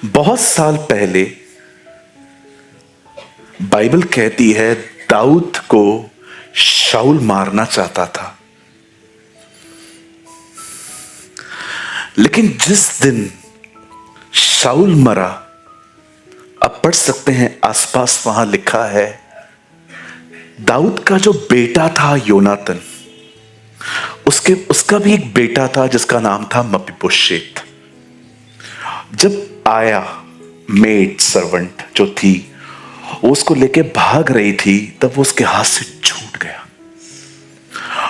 बहुत साल पहले बाइबल कहती है दाऊद को शाऊल मारना चाहता था, लेकिन जिस दिन शाऊल मरा, अब पढ़ सकते हैं आसपास वहां लिखा है दाऊद का जो बेटा था योनातन, उसका भी एक बेटा था जिसका नाम था मपीबोशेत। जब आया मेड सर्वेंट जो थी वो उसको लेके भाग रही थी, तब वो उसके हाथ से छूट गया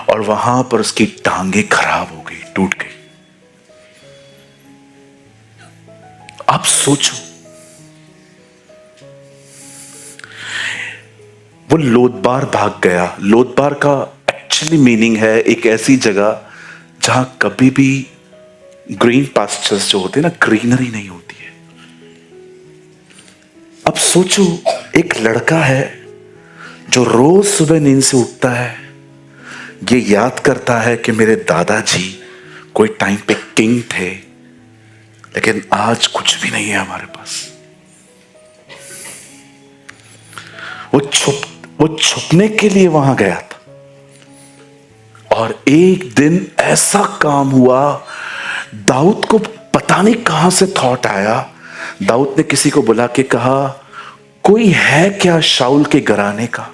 और वहां पर उसकी टांगे खराब हो गई, टूट गई। आप सोचो, वो लोदबार भाग गया। लोदबार का एक्चुअली मीनिंग है एक ऐसी जगह जहां कभी भी ग्रीन पास्चर्स जो होते हैं ना, ग्रीनरी नहीं होती है। अब सोचो, एक लड़का है जो रोज सुबह नींद से उठता है, ये याद करता है कि मेरे दादाजी कोई टाइम पे किंग थे, लेकिन आज कुछ भी नहीं है हमारे पास। वो छुपने के लिए वहां गया था, और एक दिन ऐसा काम हुआ, दाऊद को पता नहीं कहां से थॉट आया। दाऊद ने किसी को बुला के कहा, कोई है क्या शाऊल के घराने का?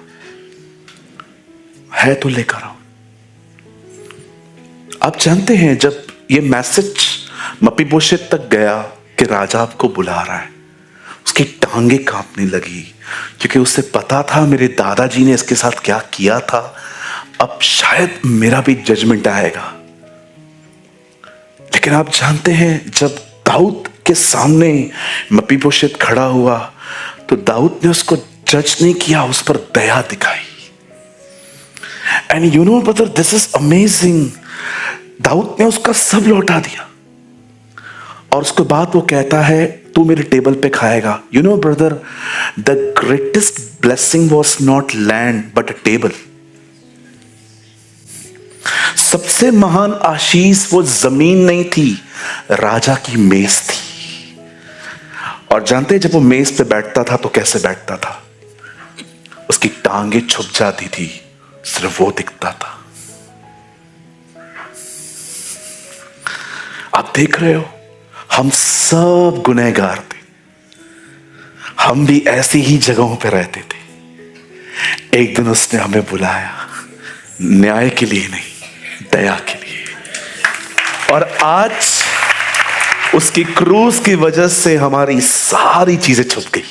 है तो लेकर आओ। आप जानते हैं, जब ये मैसेज मपीबोशेत तक गया कि राजा आपको बुला रहा है, उसकी टांगे कांपने लगी, क्योंकि उसे पता था मेरे दादाजी ने इसके साथ क्या किया था, अब शायद मेरा भी जजमेंट आएगा। लेकिन आप जानते हैं, जब दाऊद के सामने मपीबोशेत खड़ा हुआ तो दाऊद ने उसको जज नहीं किया, उस पर दया दिखाई। And you know brother, this is amazing. Daud ने उसका सब लौटा दिया और उसके बाद वो कहता है तू मेरे टेबल पे खाएगा। You know brother, the greatest blessing was not land but a table. सबसे महान आशीष वो जमीन नहीं थी, राजा की मेज थी। और जानते हैं, जब वो मेज पे बैठता था तो कैसे बैठता था? उसकी टांगे छुप जाती थी, सिर्फ वो दिखता था। आप देख रहे हो, हम सब गुनहगार थे, हम भी ऐसी ही जगहों पे रहते थे। एक दिन उसने हमें बुलाया, न्याय के लिए नहीं, दया के लिए। और आज उसकी क्रूस की वजह से हमारी सारी चीजें छुप गई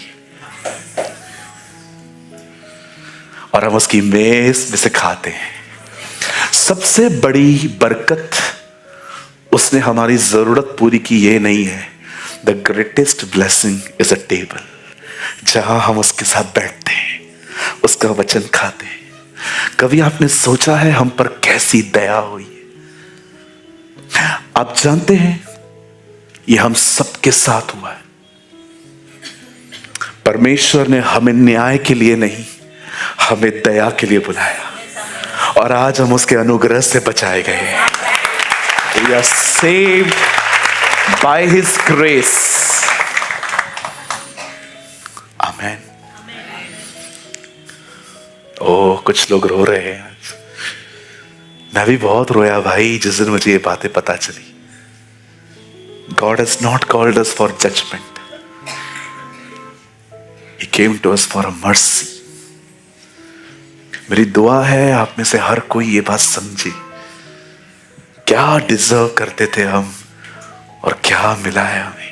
और हम उसकी मेज में से खाते हैं। सबसे बड़ी बरकत उसने हमारी जरूरत पूरी की, ये नहीं है। The greatest blessing is a table, जहां हम उसके साथ बैठते हैं, उसका वचन खाते हैं। कभी आपने सोचा है हम पर कैसी दया हुई है? आप जानते हैं, ये हम सबके साथ हुआ है। परमेश्वर ने हमें न्याय के लिए नहीं, हमें दया के लिए बुलाया, और आज हम उसके अनुग्रह से बचाए गए हैं। We are saved by His grace. Amen. ओह, कुछ लोग रो रहे हैं आज। मैं भी बहुत रोया भाई जिस दिन मुझे ये बातें पता चली। God has not called us for judgment. He came to us for a mercy. मेरी दुआ है आप में से हर कोई ये बात समझे, क्या डिजर्व करते थे हम और क्या मिला है हमें।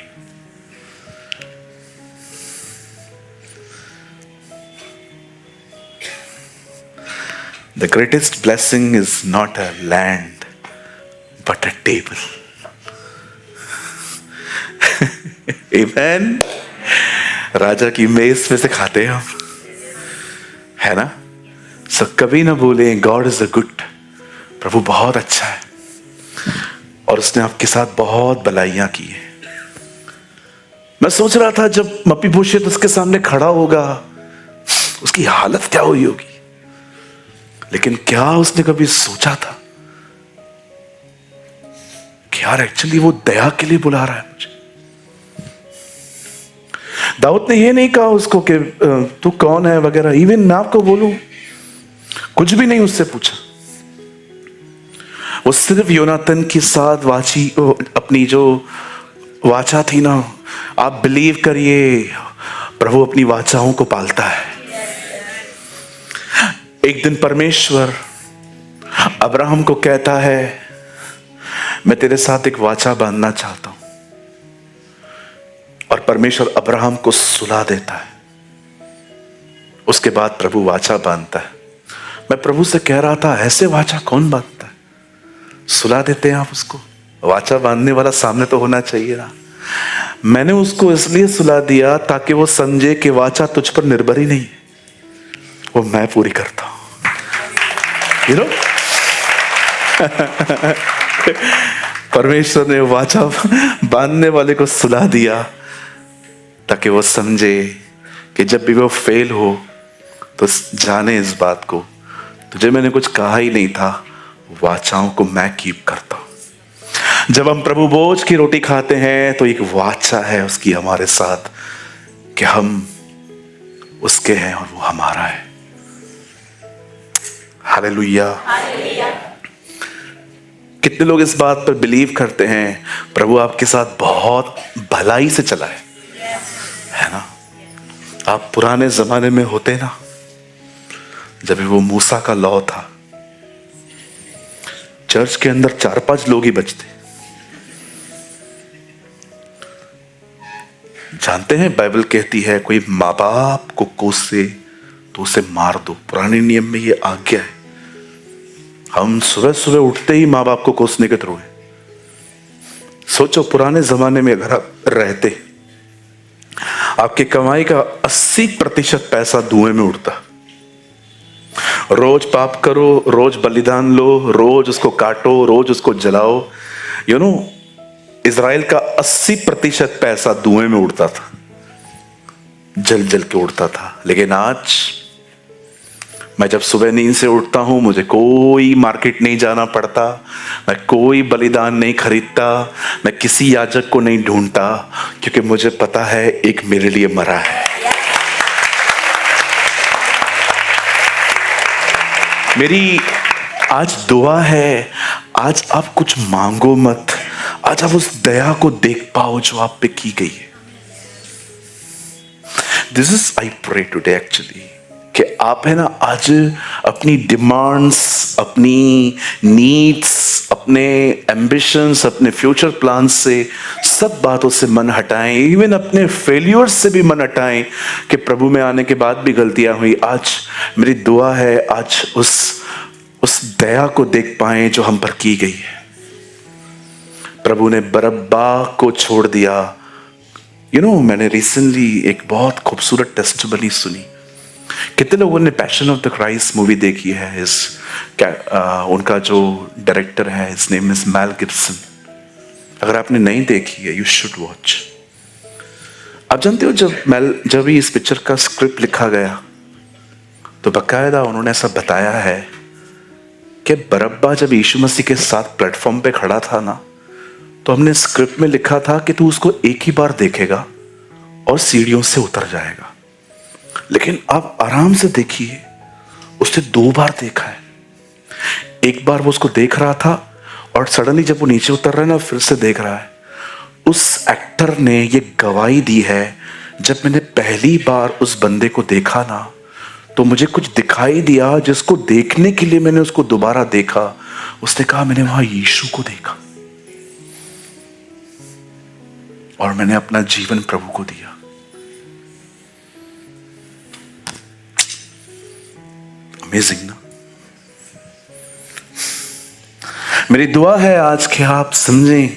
The greatest blessing is not a land but a table. Amen. राजा की मेज में से खाते हैं हम, है ना? सो कभी ना भूलें, गॉड इज अ गुड। प्रभु बहुत अच्छा है और उसने आपके साथ बहुत भलाइयां की है। मैं सोच रहा था जब मपीबोशेत उसके सामने खड़ा होगा, उसकी हालत क्या हुई होगी। लेकिन क्या उसने कभी सोचा था कि यार एक्चुअली वो दया के लिए बुला रहा है मुझे? दाऊद ने ये नहीं कहा उसको कि तू कौन है वगैरह, इवन मैं आपको बोलूं कुछ भी नहीं उससे पूछा। वो सिर्फ योनातन के साथ अपनी जो वाचा थी ना, आप बिलीव करिए प्रभु अपनी वाचाओं को पालता है। एक दिन परमेश्वर अब्राहम को कहता है मैं तेरे साथ एक वाचा बांधना चाहता हूं, और परमेश्वर अब्राहम को सुला देता है। उसके बाद प्रभु वाचा बांधता है। मैं प्रभु से कह रहा था ऐसे वाचा कौन बांधता है, सुला देते हैं आप उसको। वाचा बांधने वाला सामने तो होना चाहिए ना। मैंने उसको इसलिए सुला दिया ताकि वो समझे कि वाचा तुझ पर निर्भर ही नहीं है, वो मैं पूरी करता हूं। यू नो परमेश्वर ने वाचा बांधने वाले को सुला दिया ताकि वो समझे कि जब भी वो फेल हो तो जाने इस बात को, तुझे मैंने कुछ कहा ही नहीं था, वाचाओं को मैं कीप करता हूं। जब हम प्रभु भोज की रोटी खाते हैं तो एक वाचा है उसकी हमारे साथ कि हम उसके हैं और वो हमारा है। हालेलुया। कितने लोग इस बात पर बिलीव करते हैं प्रभु आपके साथ बहुत भलाई से चला है ना। आप पुराने जमाने में होते ना, जब वो मूसा का लॉ था, चर्च के अंदर 4-5 लोग ही बचते। जानते हैं बाइबल कहती है कोई माँ बाप को कोसे तो उसे मार दो। पुराने नियम में ये आज्ञा है। हम सुबह सुबह उठते ही माँ बाप को कोसने के थ्रू है। सोचो पुराने जमाने में अगर आप रहते, आपकी कमाई का 80% पैसा धुएं में उड़ता। रोज पाप करो, रोज बलिदान लो, रोज उसको काटो, रोज उसको जलाओ। यू नो इज़राइल का 80% पैसा धुएं में उड़ता था, जल जल के उड़ता था। लेकिन आज मैं जब सुबह नींद से उठता हूं, मुझे कोई मार्केट नहीं जाना पड़ता, मैं कोई बलिदान नहीं खरीदता, मैं किसी याजक को नहीं ढूंढता, क्योंकि मुझे पता है एक मेरे लिए मरा है। मेरी आज दुआ है, आज आप कुछ मांगो मत, आज आप उस दया को देख पाओ जो आप पे की गई है। This is I pray today actually कि आप है ना आज अपनी डिमांड्स, अपनी नीड्स, अपने एम्बिशंस, अपने फ्यूचर प्लान्स से, सब बातों से मन हटाएं। इवन अपने फेल्यूर्स से भी मन हटाएं कि प्रभु में आने के बाद भी गलतियां हुई। आज मेरी दुआ है आज उस दया को देख पाएं जो हम पर की गई है। प्रभु ने बरब्बा को छोड़ दिया। यू नो मैंने रिसेंटली एक बहुत खूबसूरत टेस्टिमनी सुनी। कितने लोगों ने passion of the Christ movie देखी है? उनका जो डायरेक्टर है, his name is Mel Gibson. अगर आपने नहीं देखी है, यू शुड वॉच। आप जानते हो जब भी इस पिक्चर का स्क्रिप्ट लिखा गया तो बकायदा उन्होंने ऐसा बताया है कि बरब्बा जब यीशु मसीह के साथ प्लेटफॉर्म पे खड़ा था ना, तो हमने स्क्रिप्ट में लिखा था कि तू उसको एक ही बार देखेगा और सीढ़ियों से उतर जाएगा। लेकिन आप आराम से देखिए, उसने 2 बार देखा है। एक बार वो उसको देख रहा था और सडनली जब वो नीचे उतर रहा है ना, फिर से देख रहा है। उस एक्टर ने ये गवाही दी है, जब मैंने पहली बार उस बंदे को देखा ना, तो मुझे कुछ दिखाई दिया जिसको देखने के लिए मैंने उसको दोबारा देखा। उसने कहा मैंने वहां यीशु को देखा और मैंने अपना जीवन प्रभु को दिया। अमेजिंग ना। मेरी दुआ है आज कि आप समझें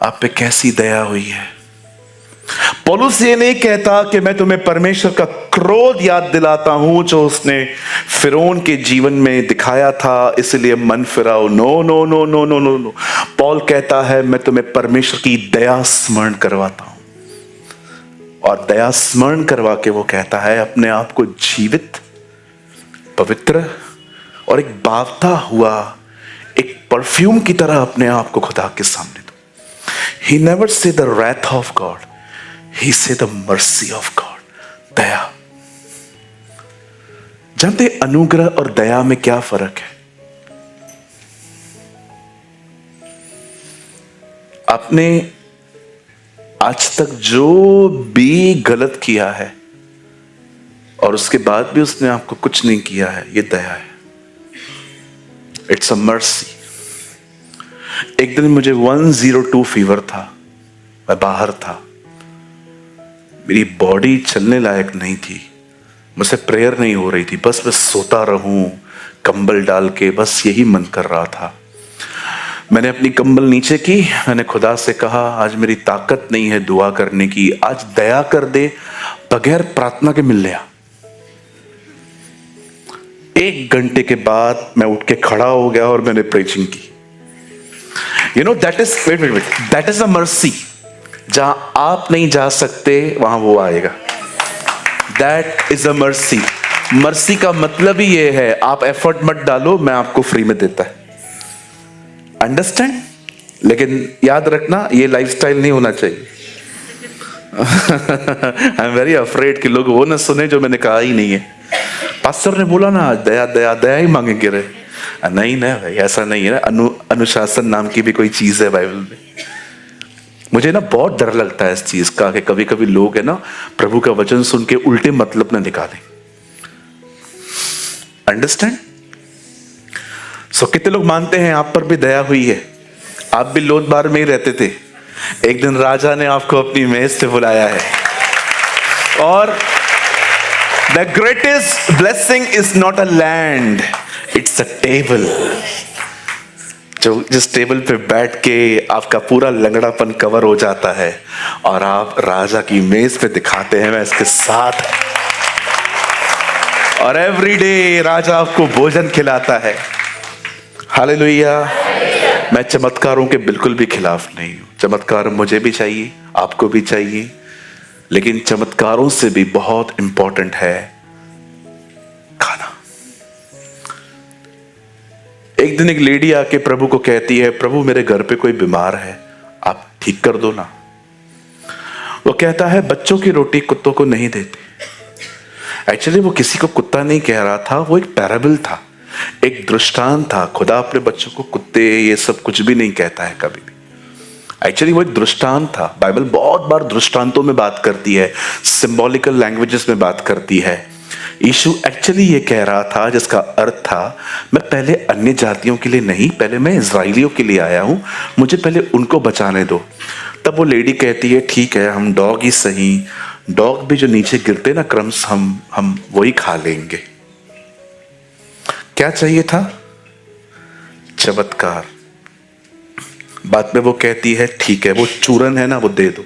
आप पे कैसी दया हुई है। पौलुस ये नहीं कहता कि मैं तुम्हें परमेश्वर का क्रोध याद दिलाता हूं जो उसने फिरौन के जीवन में दिखाया था, इसलिए मन फिराओ। No no no no no no no. Paul कहता है मैं तुम्हें परमेश्वर की दया स्मरण करवाता हूं, और दया स्मरण करवा के वो कहता है अपने आप को जीवित, पवित्र और एक बावता हुआ एक परफ्यूम की तरह अपने आप को खुदा के सामने दो। He never say the wrath of God. He said the mercy of God. दया। जानते अनुग्रह और दया में क्या फर्क है? आपने आज तक जो भी गलत किया है और उसके बाद भी उसने आपको कुछ नहीं किया है, ये दया है। It's a mercy. एक दिन मुझे 102 फीवर था, मैं बाहर था, मेरी बॉडी चलने लायक नहीं थी, मुझसे प्रेयर नहीं हो रही थी, बस मैं सोता रहूं कंबल डाल के, बस यही मन कर रहा था। मैंने अपनी कंबल नीचे की, मैंने खुदा से कहा आज मेरी ताकत नहीं है दुआ करने की, आज दया कर दे, बगैर प्रार्थना के मिल लिया। 1 घंटे के बाद मैं उठ के खड़ा हो गया और मैंने प्रीचिंग की। You know that is wait that is a mercy. जहां आप नहीं जा सकते वहां वो आएगा। That is a mercy. Mercy का मतलब ही ये है, आप एफर्ट मत डालो, मैं आपको फ्री में देता है। अंडरस्टैंड? लेकिन याद रखना, ये लाइफस्टाइल नहीं होना चाहिए। आई एम वेरी अफ्रेड कि लोग वो ना सुने जो मैंने कहा ही नहीं है। पास्टर ने बोला ना दया दया दया ही मांगेंगे रे। नहीं ना भाई, ऐसा नहीं है ना। अनुशासन नाम की भी कोई चीज है बाइबल में। मुझे ना बहुत डर लगता है इस चीज का कि कभी कभी लोग है ना प्रभु का वचन सुन के उल्टे मतलब ना निकालें। अंडरस्टैंड? सो कितने लोग मानते हैं आप पर भी दया हुई है? आप भी लोदबार में ही रहते थे, एक दिन राजा ने आपको अपनी मेज से बुलाया है। और the greatest blessing is not a land, it's a table. जो जिस टेबल पे बैठ के आपका पूरा लंगड़ापन कवर हो जाता है और आप राजा की मेज पे दिखाते हैं मैं इसके साथ, और एवरीडे राजा आपको भोजन खिलाता है। हालेलुया। मैं चमत्कारों के बिल्कुल भी खिलाफ नहीं हूं। चमत्कार मुझे भी चाहिए, आपको भी चाहिए, लेकिन चमत्कारों से भी बहुत इंपॉर्टेंट है खाना। एक दिन एक लेडी आके प्रभु को कहती है, प्रभु मेरे घर पे कोई बीमार है, आप ठीक कर दो ना। वो कहता है बच्चों की रोटी कुत्तों को नहीं देते। एक्चुअली वो किसी को कुत्ता नहीं कह रहा था, वो एक पैराबल था, एक दृष्टांत था। खुदा अपने बच्चों को कुत्ते ये सब कुछ भी नहीं कहता है कभी भी। एक्चुअली वो एक दृष्टांत था। बाइबल बहुत बार दृष्टांतों में बात करती है, सिंबॉलिकल लैंग्वेजेस में बात करती है। यीशु एक्चुअली ये कह रहा था, जिसका अर्थ था मैं पहले अन्य जातियों के लिए नहीं, पहले मैं इजराइलियों के लिए आया हूं, मुझे पहले उनको बचाने दो। तब वो लेडी कहती है ठीक है, हम डॉग ही सही, डॉग भी जो नीचे गिरते ना क्रम्स, हम वही खा लेंगे। क्या चाहिए था? चमत्कार। बाद में वो कहती है ठीक है, वो चूरन है ना वो दे दो।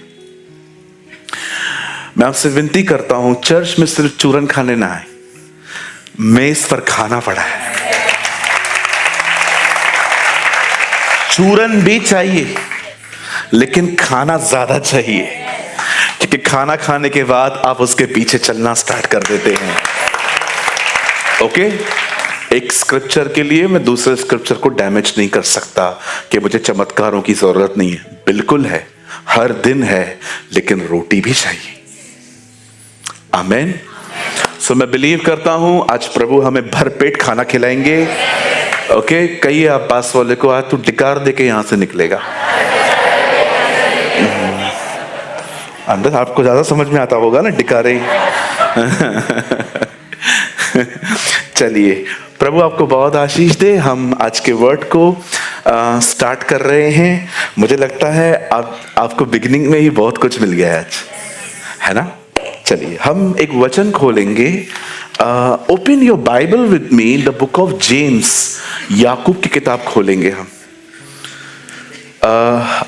मैं आपसे विनती करता हूं, चर्च में सिर्फ चूरन खाने ना आए, मेज पर खाना पड़ा है। चूरन भी चाहिए लेकिन खाना ज्यादा चाहिए, क्योंकि खाना खाने के बाद आप उसके पीछे चलना स्टार्ट कर देते हैं। ओके? एक स्क्रिप्चर के लिए मैं दूसरे स्क्रिप्चर को डैमेज नहीं कर सकता कि मुझे चमत्कारों की जरूरत नहीं है। बिल्कुल है, हर दिन है, लेकिन रोटी भी चाहिए। आमेन। सो मैं बिलीव करता हूं आज प्रभु हमें भरपेट खाना खिलाएंगे। ओके? कहिए आप पास वाले को, आज तू डिकार दे के यहां से निकलेगा। अंदर आपको ज्यादा समझ में आता होगा ना डिकारे। चलिए, प्रभु आपको बहुत आशीष दे। हम आज के वर्ड को स्टार्ट कर रहे हैं। मुझे लगता है आपको बिगिनिंग में ही बहुत कुछ मिल गया है आज, है ना? चलिए हम एक वचन खोलेंगे। Open your Bible with me, the book of James. याकूब की किताब खोलेंगे हम।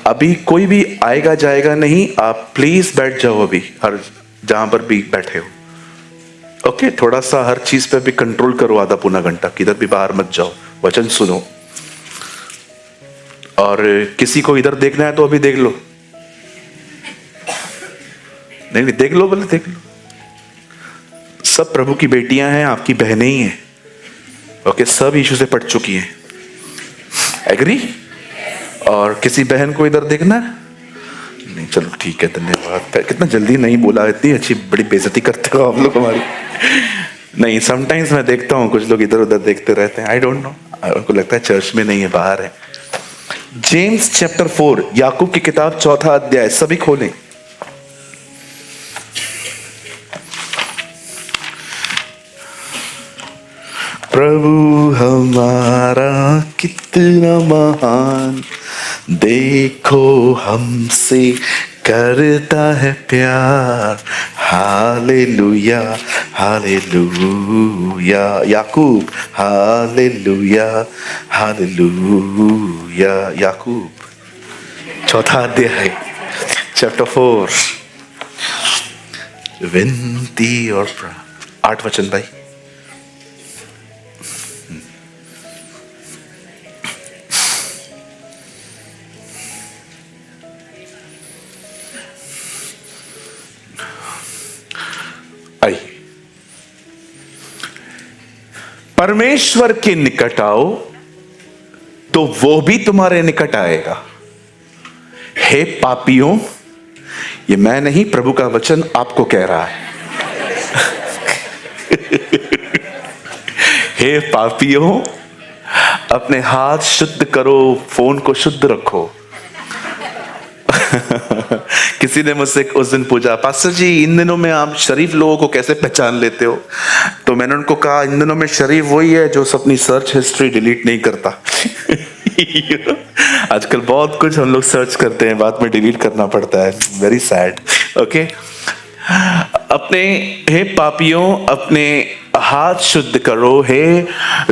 अभी कोई भी आएगा जाएगा नहीं, आप प्लीज बैठ जाओ अभी, हर जहां पर भी बैठे हो। ओके? थोड़ा सा हर चीज पे भी कंट्रोल करो, आधा पौना घंटा, किधर भी बाहर मत जाओ, वचन सुनो। और किसी को इधर देखना है तो अभी देख लो। नहीं देख लो, बोले देख लो। सब प्रभु की बेटियां हैं, आपकी बहनें ही हैं। ओके? सब यीशु से पढ़ चुकी हैं। एग्री? और किसी बहन को इधर देखना नहीं, चलो ठीक है, धन्यवाद। कितना जल्दी नहीं बोला, इतनी अच्छी बड़ी बेइज्जती करते हो आप लोग हमारी। नहीं, समटाइम्स मैं देखता हूँ कुछ लोग इधर उधर देखते रहते हैं, आई डोंट नो, उनको लगता है चर्च में नहीं है, बाहर है। जेम्स चैप्टर 4, याकूब की किताब 4 अध्याय, सभी खोलें। प्रभु हमारा कितना महान, देखो हमसे करता है प्यार। हालेलुया हालेलुया, याकूब हालेलुया हालेलुया। याकूब 4 अध्याय चैप्टर 4, विनती और 8 वचन भाई। परमेश्वर के निकट आओ तो वो भी तुम्हारे निकट आएगा। हे पापियों, ये मैं नहीं, प्रभु का वचन आपको कह रहा है। हे पापियों, अपने हाथ शुद्ध करो, फोन को शुद्ध रखो। किसी ने मुझसे उस दिन पूछा, पास्टर जी इन दिनों में आप शरीफ लोगों को कैसे पहचान लेते हो? तो मैंने उनको कहा, इन दिनों में शरीफ वही है जो अपनी सर्च हिस्ट्री डिलीट नहीं करता। आजकल बहुत कुछ हम लोग सर्च करते हैं, बाद में डिलीट करना पड़ता है, वेरी सैड। ओके, हे पापियों, अपने हाथ शुद्ध करो। हे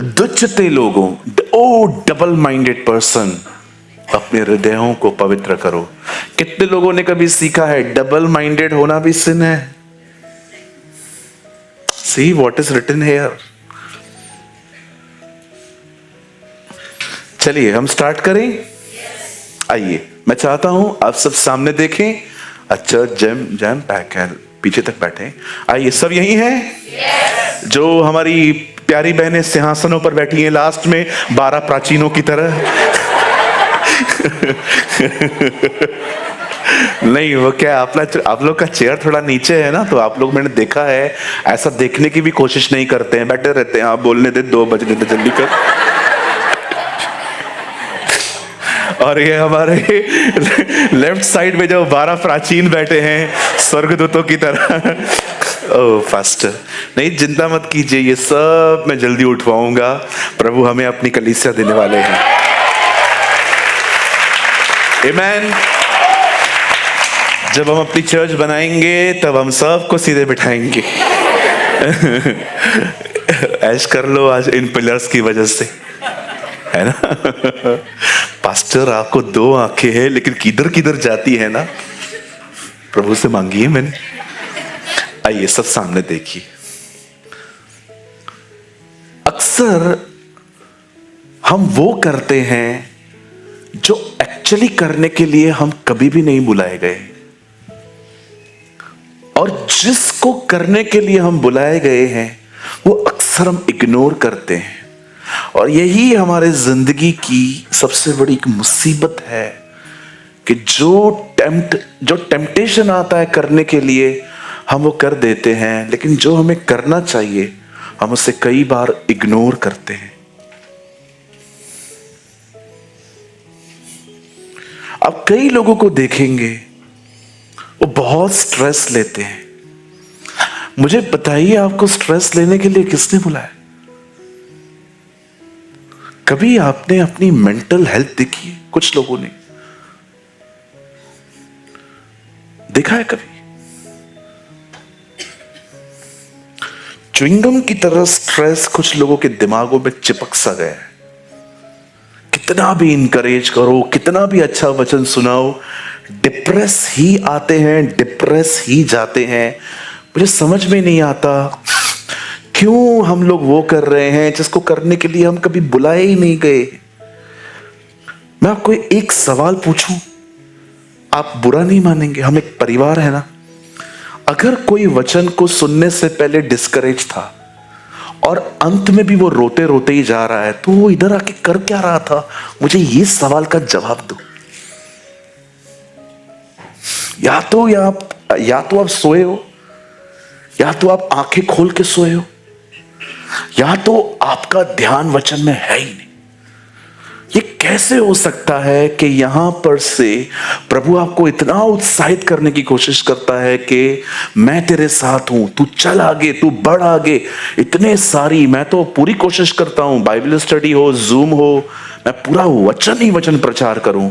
दुष्टते लोगों, ओ डबल माइंडेड पर्सन, अपने हृदयों को पवित्र करो। कितने लोगों ने कभी सीखा है डबल माइंडेड होना भी सिन है? See what is written here. चलिए हम स्टार्ट करें। आइए, मैं चाहता हूं आप सब सामने देखें। अच्छा, जैम पैक है, पीछे तक बैठे। आइए, सब यही हैं? जो हमारी प्यारी बहनें सिंहासनों पर बैठी हैं लास्ट में, 12 प्राचीनों की तरह। नहीं, वो क्या आप लोग का चेयर थोड़ा नीचे है ना, तो आप लोग, मैंने देखा है, ऐसा देखने की भी कोशिश नहीं करते हैं, बैठे रहते हैं। आप बोलने दे, 2 बजने दे, जल्दी कर। और ये हमारे लेफ्ट साइड में जो 12 प्राचीन बैठे हैं स्वर्गदूतों की तरह। ओह फास्टर, नहीं चिंता मत कीजिए, ये सब मैं जल्दी उठवाऊंगा। प्रभु हमें अपनी कलीसिया देने वाले हैं। आमेन। जब हम अपनी चर्च बनाएंगे तब हम सबको सीधे बिठाएंगे। ऐश कर लो आज इन पिलर्स की वजह से, है ना? पास्टर आपको 2 आंखें हैं लेकिन किधर किधर जाती है ना, प्रभु से मांगी है मैंने। आइए सब सामने देखिए। अक्सर हम वो करते हैं जो एक्चुअली करने के लिए हम कभी भी नहीं बुलाए गए, और जिसको करने के लिए हम बुलाए गए हैं वो अक्सर हम इग्नोर करते हैं। और यही हमारे जिंदगी की सबसे बड़ी एक मुसीबत है कि जो टेम्पटेशन आता है करने के लिए हम वो कर देते हैं, लेकिन जो हमें करना चाहिए हम उसे कई बार इग्नोर करते हैं। आप कई लोगों को देखेंगे वो बहुत स्ट्रेस लेते हैं। मुझे बताइए, आपको स्ट्रेस लेने के लिए किसने बुलाया? कभी आपने अपनी मेंटल हेल्थ देखी है? कुछ लोगों ने देखा है कभी? च्युइंगम की तरह स्ट्रेस कुछ लोगों के दिमागों में चिपक सा गया है। कितना भी इनकरेज करो, कितना भी अच्छा वचन सुनाओ, डिप्रेस ही आते हैं, डिप्रेस ही जाते हैं। मुझे समझ में नहीं आता क्यों हम लोग वो कर रहे हैं जिसको करने के लिए हम कभी बुलाए ही नहीं गए। मैं आपको एक सवाल पूछूं, आप बुरा नहीं मानेंगे, हम एक परिवार है ना। अगर कोई वचन को सुनने से पहले डिस्करेज था और अंत में भी वो रोते रोते ही जा रहा है, तो वो इधर आके कर क्या रहा था? मुझे ये सवाल का जवाब दो। या तो आप सोए हो, या तो आप आंखें खोल के सोए हो, या तो आपका ध्यान वचन में है ही नहीं। ये कैसे हो सकता है कि यहां पर से प्रभु आपको इतना उत्साहित करने की कोशिश करता है कि मैं तेरे साथ हूं, तू चल आगे, तू बढ़ आगे। इतने सारी, मैं तो पूरी कोशिश करता हूं, बाइबल स्टडी हो, जूम हो, मैं पूरा वचन ही वचन प्रचार करूं,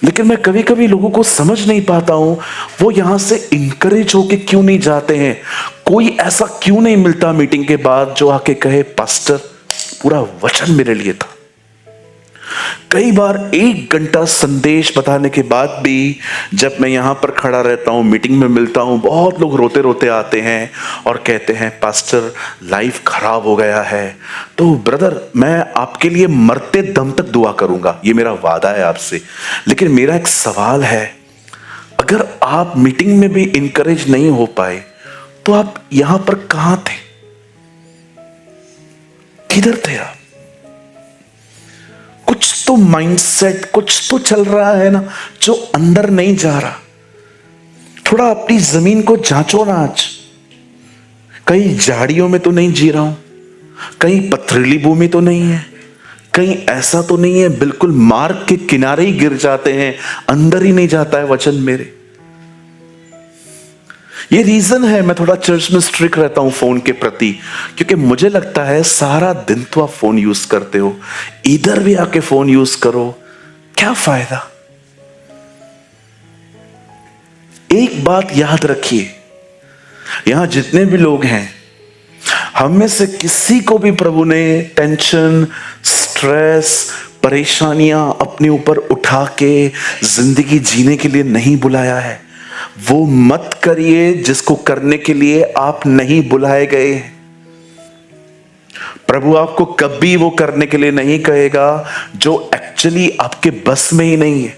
लेकिन मैं कभी कभी लोगों को समझ नहीं पाता हूं, वो यहां से इंकरेज होके क्यों नहीं जाते हैं। कोई ऐसा क्यों नहीं मिलता मीटिंग के बाद जो आके कहे पास्टर पूरा वचन मेरे लिए था। कई बार 1 घंटा संदेश बताने के बाद भी जब मैं यहां पर खड़ा रहता हूं, मीटिंग में मिलता हूं, बहुत लोग रोते रोते आते हैं और कहते हैं पास्टर लाइफ खराब हो गया है। तो ब्रदर, मैं आपके लिए मरते दम तक दुआ करूंगा, ये मेरा वादा है आपसे। लेकिन मेरा एक सवाल है, अगर आप मीटिंग में भी इंकरेज नहीं हो पाए तो आप यहां पर कहां थे, किधर थे आप? कुछ तो माइंडसेट, कुछ तो चल रहा है ना जो अंदर नहीं जा रहा। थोड़ा अपनी जमीन को जांचो ना आज। कहीं झाड़ियों में तो नहीं जी रहा हूं, कहीं पथरीली भूमि तो नहीं है, कहीं ऐसा तो नहीं है बिल्कुल मार्ग के किनारे ही गिर जाते हैं, अंदर ही नहीं जाता है वचन मेरे। ये रीजन है मैं थोड़ा चर्च में स्ट्रिक्ट रहता हूं फोन के प्रति, क्योंकि मुझे लगता है सारा दिन तो आप फोन यूज करते हो, इधर भी आके फोन यूज करो, क्या फायदा। एक बात याद रखिए, यहां जितने भी लोग हैं, हम में से किसी को भी प्रभु ने टेंशन, स्ट्रेस, परेशानियां अपने ऊपर उठा के जिंदगी जीने के लिए नहीं बुलाया है। वो मत करिए जिसको करने के लिए आप नहीं बुलाए गए। प्रभु आपको कभी वो करने के लिए नहीं कहेगा जो एक्चुअली आपके बस में ही नहीं है।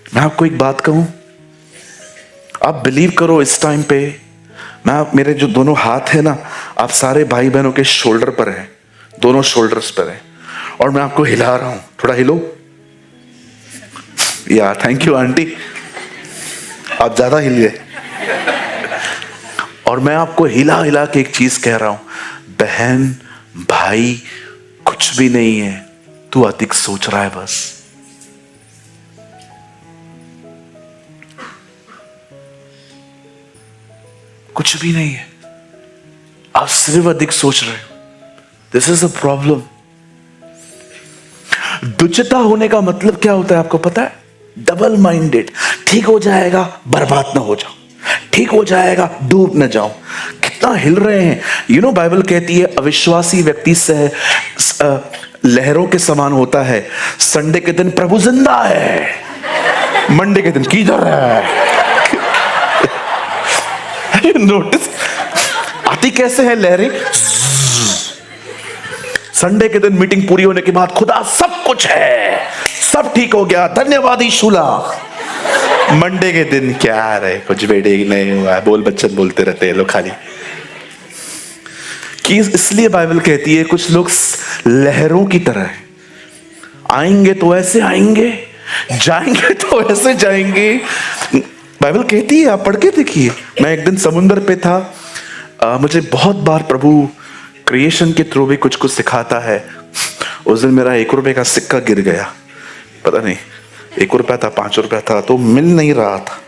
मैं आपको एक बात कहूं, आप बिलीव करो इस टाइम पे, मेरे जो दोनों हाथ है ना, आप सारे भाई बहनों के शोल्डर पर है, दोनों शोल्डर्स पर है, और मैं आपको हिला रहा हूं। थोड़ा हिलो। या थैंक यू आंटी, आप ज्यादा हिलिए। और मैं आपको हिला हिला के एक चीज कह रहा हूं, बहन भाई कुछ भी नहीं है, तू अधिक सोच रहा है बस। कुछ भी नहीं है, आप सिर्फ अधिक सोच रहे हो। This is a problem. दुष्टता होने का मतलब क्या होता है आपको पता है? Double minded. ठीक हो जाएगा, बर्बाद ना हो जाओ, ठीक हो जाएगा, डूब ना जाओ। कितना हिल रहे हैं। यू नो, बाइबल कहती है अविश्वासी व्यक्ति से लहरों के समान होता है। संडे के दिन प्रभु जिंदा है, मंडे के दिन किधर है? नोटिस आती कैसे है लहरें। संडे के दिन मीटिंग पूरी होने के बाद खुदा सब कुछ है, सब ठीक हो गया, धन्यवाद ईशुला। मंडे के दिन क्या रहे, कुछ बेटे नहीं हुआ, बोल बच्चन बोलते रहते हैं लोग खाली। कि इसलिए बाइबल कहती है कुछ लोग लहरों की तरह है, आएंगे तो ऐसे आएंगे, जाएंगे तो ऐसे जाएंगे। बाइबल कहती है, आप पढ़ के देखिए। मैं एक दिन समुंदर पे था, मुझे बहुत बार प्रभु क्रिएशन के थ्रू भी कुछ कुछ सिखाता है। उस दिन मेरा 1 रुपए का सिक्का गिर गया, पता नहीं 1 रुपया था, 5 रुपया था, तो मिल नहीं रहा था।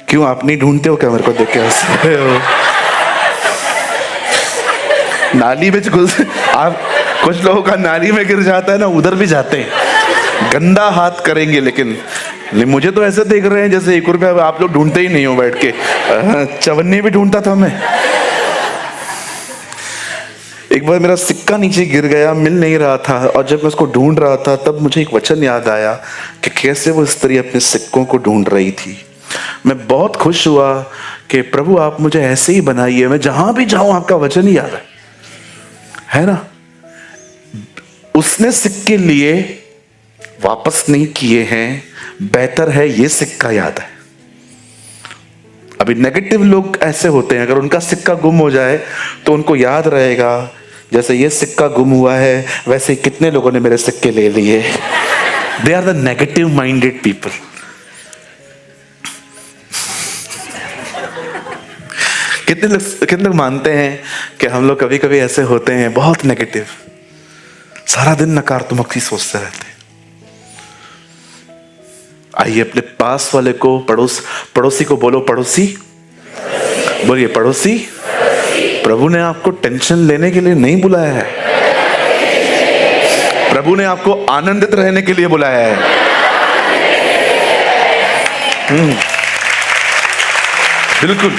क्यों, आप नहीं ढूंढते हो क्या मेरे को देख के हंसते हो? नाली में आप, कुछ लोगों का नाली में गिर जाता है ना, उधर भी जाते हैं, गंदा हाथ करेंगे। लेकिन मुझे तो ऐसे देख रहे हैं जैसे 1 रुपया आप लोग ढूंढते ही नहीं हो बैठ के। चवन्नी भी ढूंढता था मैं। एक बार मेरा सिक्का नीचे गिर गया, मिल नहीं रहा था, और जब मैं उसको ढूंढ रहा था तब मुझे एक वचन याद आया कि कैसे वो स्त्री अपने सिक्कों को ढूंढ रही थी। मैं बहुत खुश हुआ कि प्रभु आप मुझे ऐसे ही बनाइए, मैं जहां भी जाऊं आपका वचन ही याद है ना। उसने सिक्के लिए वापस नहीं किए हैं, बेहतर है ये सिक्का याद है। अभी नेगेटिव लोग ऐसे होते हैं, अगर उनका सिक्का गुम हो जाए तो उनको याद रहेगा जैसे ये सिक्का गुम हुआ है, वैसे कितने लोगों ने मेरे सिक्के ले लिए। They are the negative minded people. कितने लोग मानते हैं कि हम लोग कभी कभी ऐसे होते हैं, बहुत नेगेटिव, सारा दिन नकारात्मक ही सोचते रहते हैं। आइए अपने पास वाले को, पड़ोसी को बोलो, पड़ोसी, बोलिए पड़ोसी, प्रभु ने आपको टेंशन लेने के लिए नहीं बुलाया है, प्रभु ने आपको आनंदित रहने के लिए बुलाया है। बिल्कुल।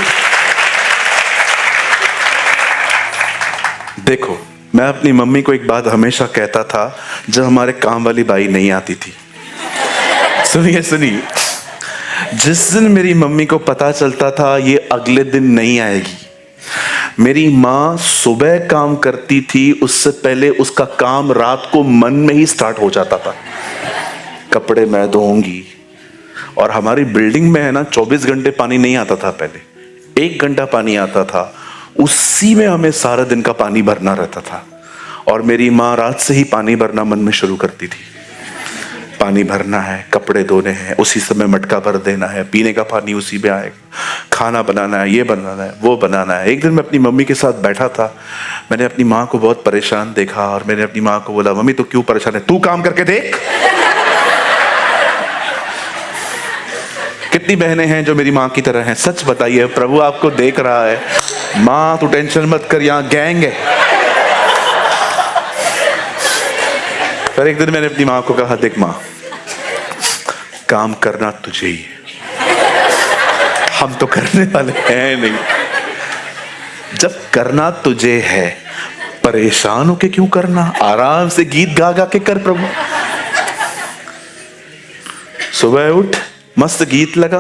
देखो, मैं अपनी मम्मी को एक बात हमेशा कहता था जब हमारे काम वाली बाई नहीं आती थी। सुनिए, जिस दिन मेरी मम्मी को पता चलता था ये अगले दिन नहीं आएगी, मेरी माँ सुबह काम करती थी, उससे पहले उसका काम रात को मन में ही स्टार्ट हो जाता था। कपड़े मैं धोऊंगी, और हमारी बिल्डिंग में है ना 24 घंटे पानी नहीं आता था, पहले 1 घंटा पानी आता था, उसी में हमें सारा दिन का पानी भरना रहता था। और मेरी माँ रात से ही पानी भरना मन में शुरू करती थी। पानी भरना है, कपड़े धोने हैं, उसी समय मटका भर देना है, पीने का पानी उसी में आएगा, खाना बनाना है, ये बनाना है, वो बनाना है। एक दिन मैं अपनी मम्मी के साथ बैठा था, मैंने अपनी माँ को बहुत परेशान देखा और मैंने अपनी माँ को बोला, मम्मी तो क्यों परेशान है, तू काम करके देख। कितनी बहनें हैं जो मेरी माँ की तरह हैं? सच बताइए, प्रभु आपको देख रहा है। माँ तू टेंशन मत कर, यहाँ गैंग है। पर एक दिन मैंने अपनी माँ को कहा, देख माँ, काम करना तुझे ही है, हम तो करने वाले हैं नहीं। जब करना तुझे है, परेशान होके क्यों करना, आराम से गीत गा गा के कर। प्रभु सुबह उठ, मस्त गीत लगा,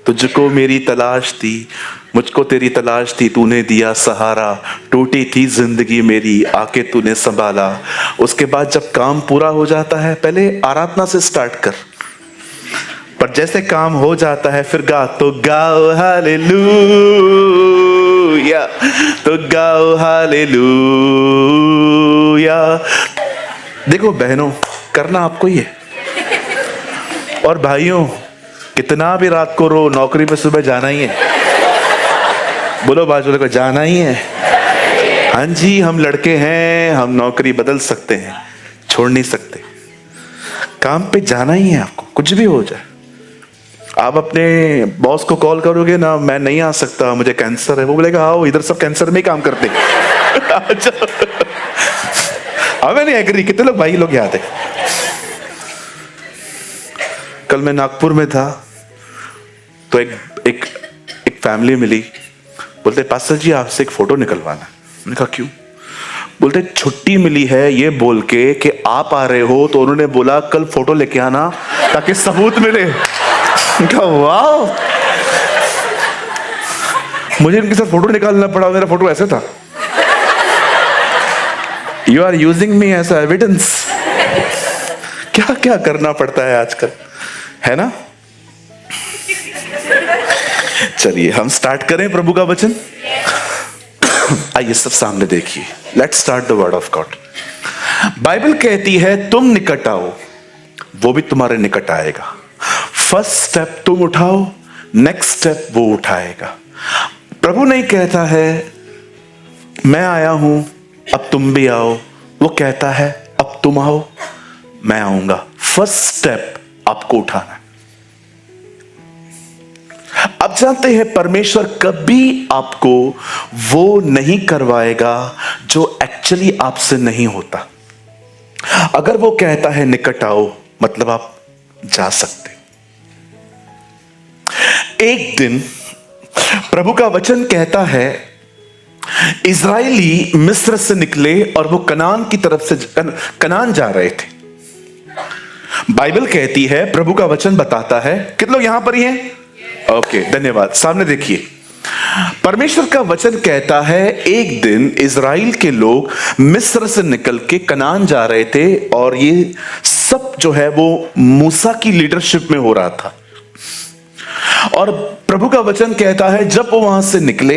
तुझको मेरी तलाश थी, मुझको तेरी तलाश थी, तूने दिया सहारा, टूटी थी जिंदगी मेरी, आके तूने संभाला। उसके बाद जब काम पूरा हो जाता है, पहले आराधना से स्टार्ट कर, पर जैसे काम हो जाता है फिर गा, तो गाओ हालेलुया, तो गाओ हालेलुया। देखो बहनों, करना आपको ही है, और भाइयों, कितना भी रात को रो, नौकरी पे सुबह जाना ही है। बोलो बाजू को, जाना ही है। हाँ जी, हम लड़के हैं, हम नौकरी बदल सकते हैं, छोड़ नहीं सकते। काम पे जाना ही है आपको, कुछ भी हो जाए। आप अपने बॉस को कॉल करोगे ना, मैं नहीं आ सकता, मुझे कैंसर है, वो बोलेगा आओ, इधर सब कैंसर में ही काम करते। हमें नहीं एग्री। कितने लोग भाई लोग याद है? कल मैं नागपुर में था, तो एक फैमिली मिली, बोलते पास्टर जी आपसे एक फोटो निकलवाना। मैंने कहा क्यों? बोलते छुट्टी मिली है ये बोल के कि आप आ रहे हो, तो उन्होंने बोला कल फोटो लेके आना ताकि सबूत मिले। वाह, मुझे इनके साथ फोटो निकालना पड़ा, मेरा फोटो ऐसे था। You are using me as evidence. क्या क्या करना पड़ता है आजकल, है ना? चलिए हम स्टार्ट करें प्रभु का वचन। आइए सब सामने देखिए, let's start the word of God. Bible कहती है तुम निकट आओ, वो भी तुम्हारे निकट आएगा। फर्स्ट स्टेप तुम उठाओ, नेक्स्ट स्टेप वो उठाएगा। प्रभु नहीं कहता है मैं आया हूं अब तुम भी आओ, वो कहता है अब तुम आओ मैं आऊंगा। फर्स्ट स्टेप आपको उठाना है। अब जानते हैं परमेश्वर कभी आपको वो नहीं करवाएगा जो एक्चुअली आपसे नहीं होता। अगर वो कहता है निकट आओ, मतलब आप जा सकते। एक दिन प्रभु का वचन कहता है इजरायली मिस्र से निकले और वो कनान की तरफ से कनान जा रहे थे। बाइबल कहती है, प्रभु का वचन बताता है, कितने लोग यहां पर ही हैं? ओके, धन्यवाद। सामने देखिए, परमेश्वर का वचन कहता है एक दिन इजराइल के लोग मिस्र से निकल के कनान जा रहे थे, और ये सब जो है वो मूसा की लीडरशिप में हो रहा था। और प्रभु का वचन कहता है जब वो वहां से निकले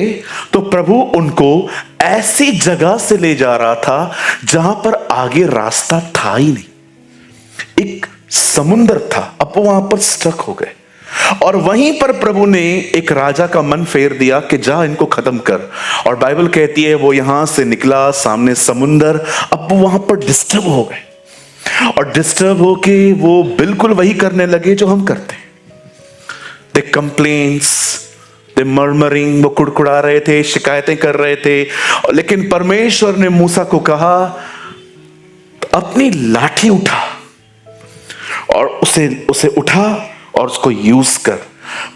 तो प्रभु उनको ऐसी जगह से ले जा रहा था जहां पर आगे रास्ता था ही नहीं। एक समुंदर था, अब वो वहां पर स्टक हो गए। और वहीं पर प्रभु ने एक राजा का मन फेर दिया कि जा इनको खत्म कर। और बाइबल कहती है वो यहां से निकला, सामने समुंदर। अब वो वहां पर डिस्टर्ब हो गए और डिस्टर्ब होके वो बिल्कुल वही करने लगे जो हम करते हैं। दे कंप्लेन्स, दे मर्मरिंग, वो कुड़कुड़ा रहे थे, शिकायतें कर रहे थे। लेकिन परमेश्वर ने मूसा को कहा अपनी लाठी उठा और उसे उठा और उसको यूज कर।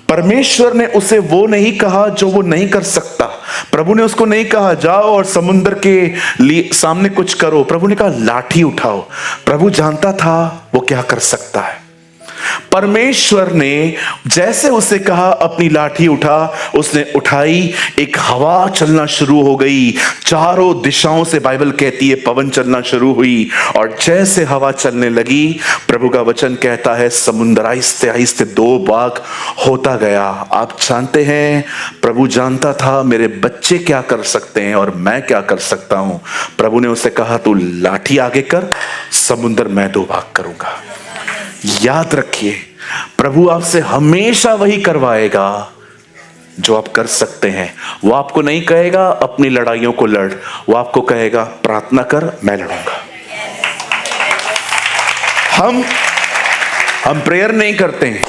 परमेश्वर ने उसे वो नहीं कहा जो वो नहीं कर सकता। प्रभु ने उसको नहीं कहा जाओ और समुद्र के लिए सामने कुछ करो। प्रभु ने कहा लाठी उठाओ। प्रभु जानता था वो क्या कर सकता है। परमेश्वर ने जैसे उसे कहा अपनी लाठी उठा, उसने उठाई, एक हवा चलना शुरू हो गई। चारों दिशाओं से बाइबल कहती है पवन चलना शुरू हुई। और जैसे हवा चलने लगी, प्रभु का वचन कहता है समुद्र आहिस्ते आहिस्ते दो भाग होता गया। आप जानते हैं प्रभु जानता था मेरे बच्चे क्या कर सकते हैं और मैं क्या कर सकता हूं। प्रभु ने उसे कहा तू लाठी आगे कर, समुद्र मैं दो भाग करूंगा। याद रखिए प्रभु आपसे हमेशा वही करवाएगा जो आप कर सकते हैं। वो आपको नहीं कहेगा अपनी लड़ाइयों को लड़, वो आपको कहेगा प्रार्थना कर मैं लड़ूंगा। हम प्रेयर नहीं करते हैं,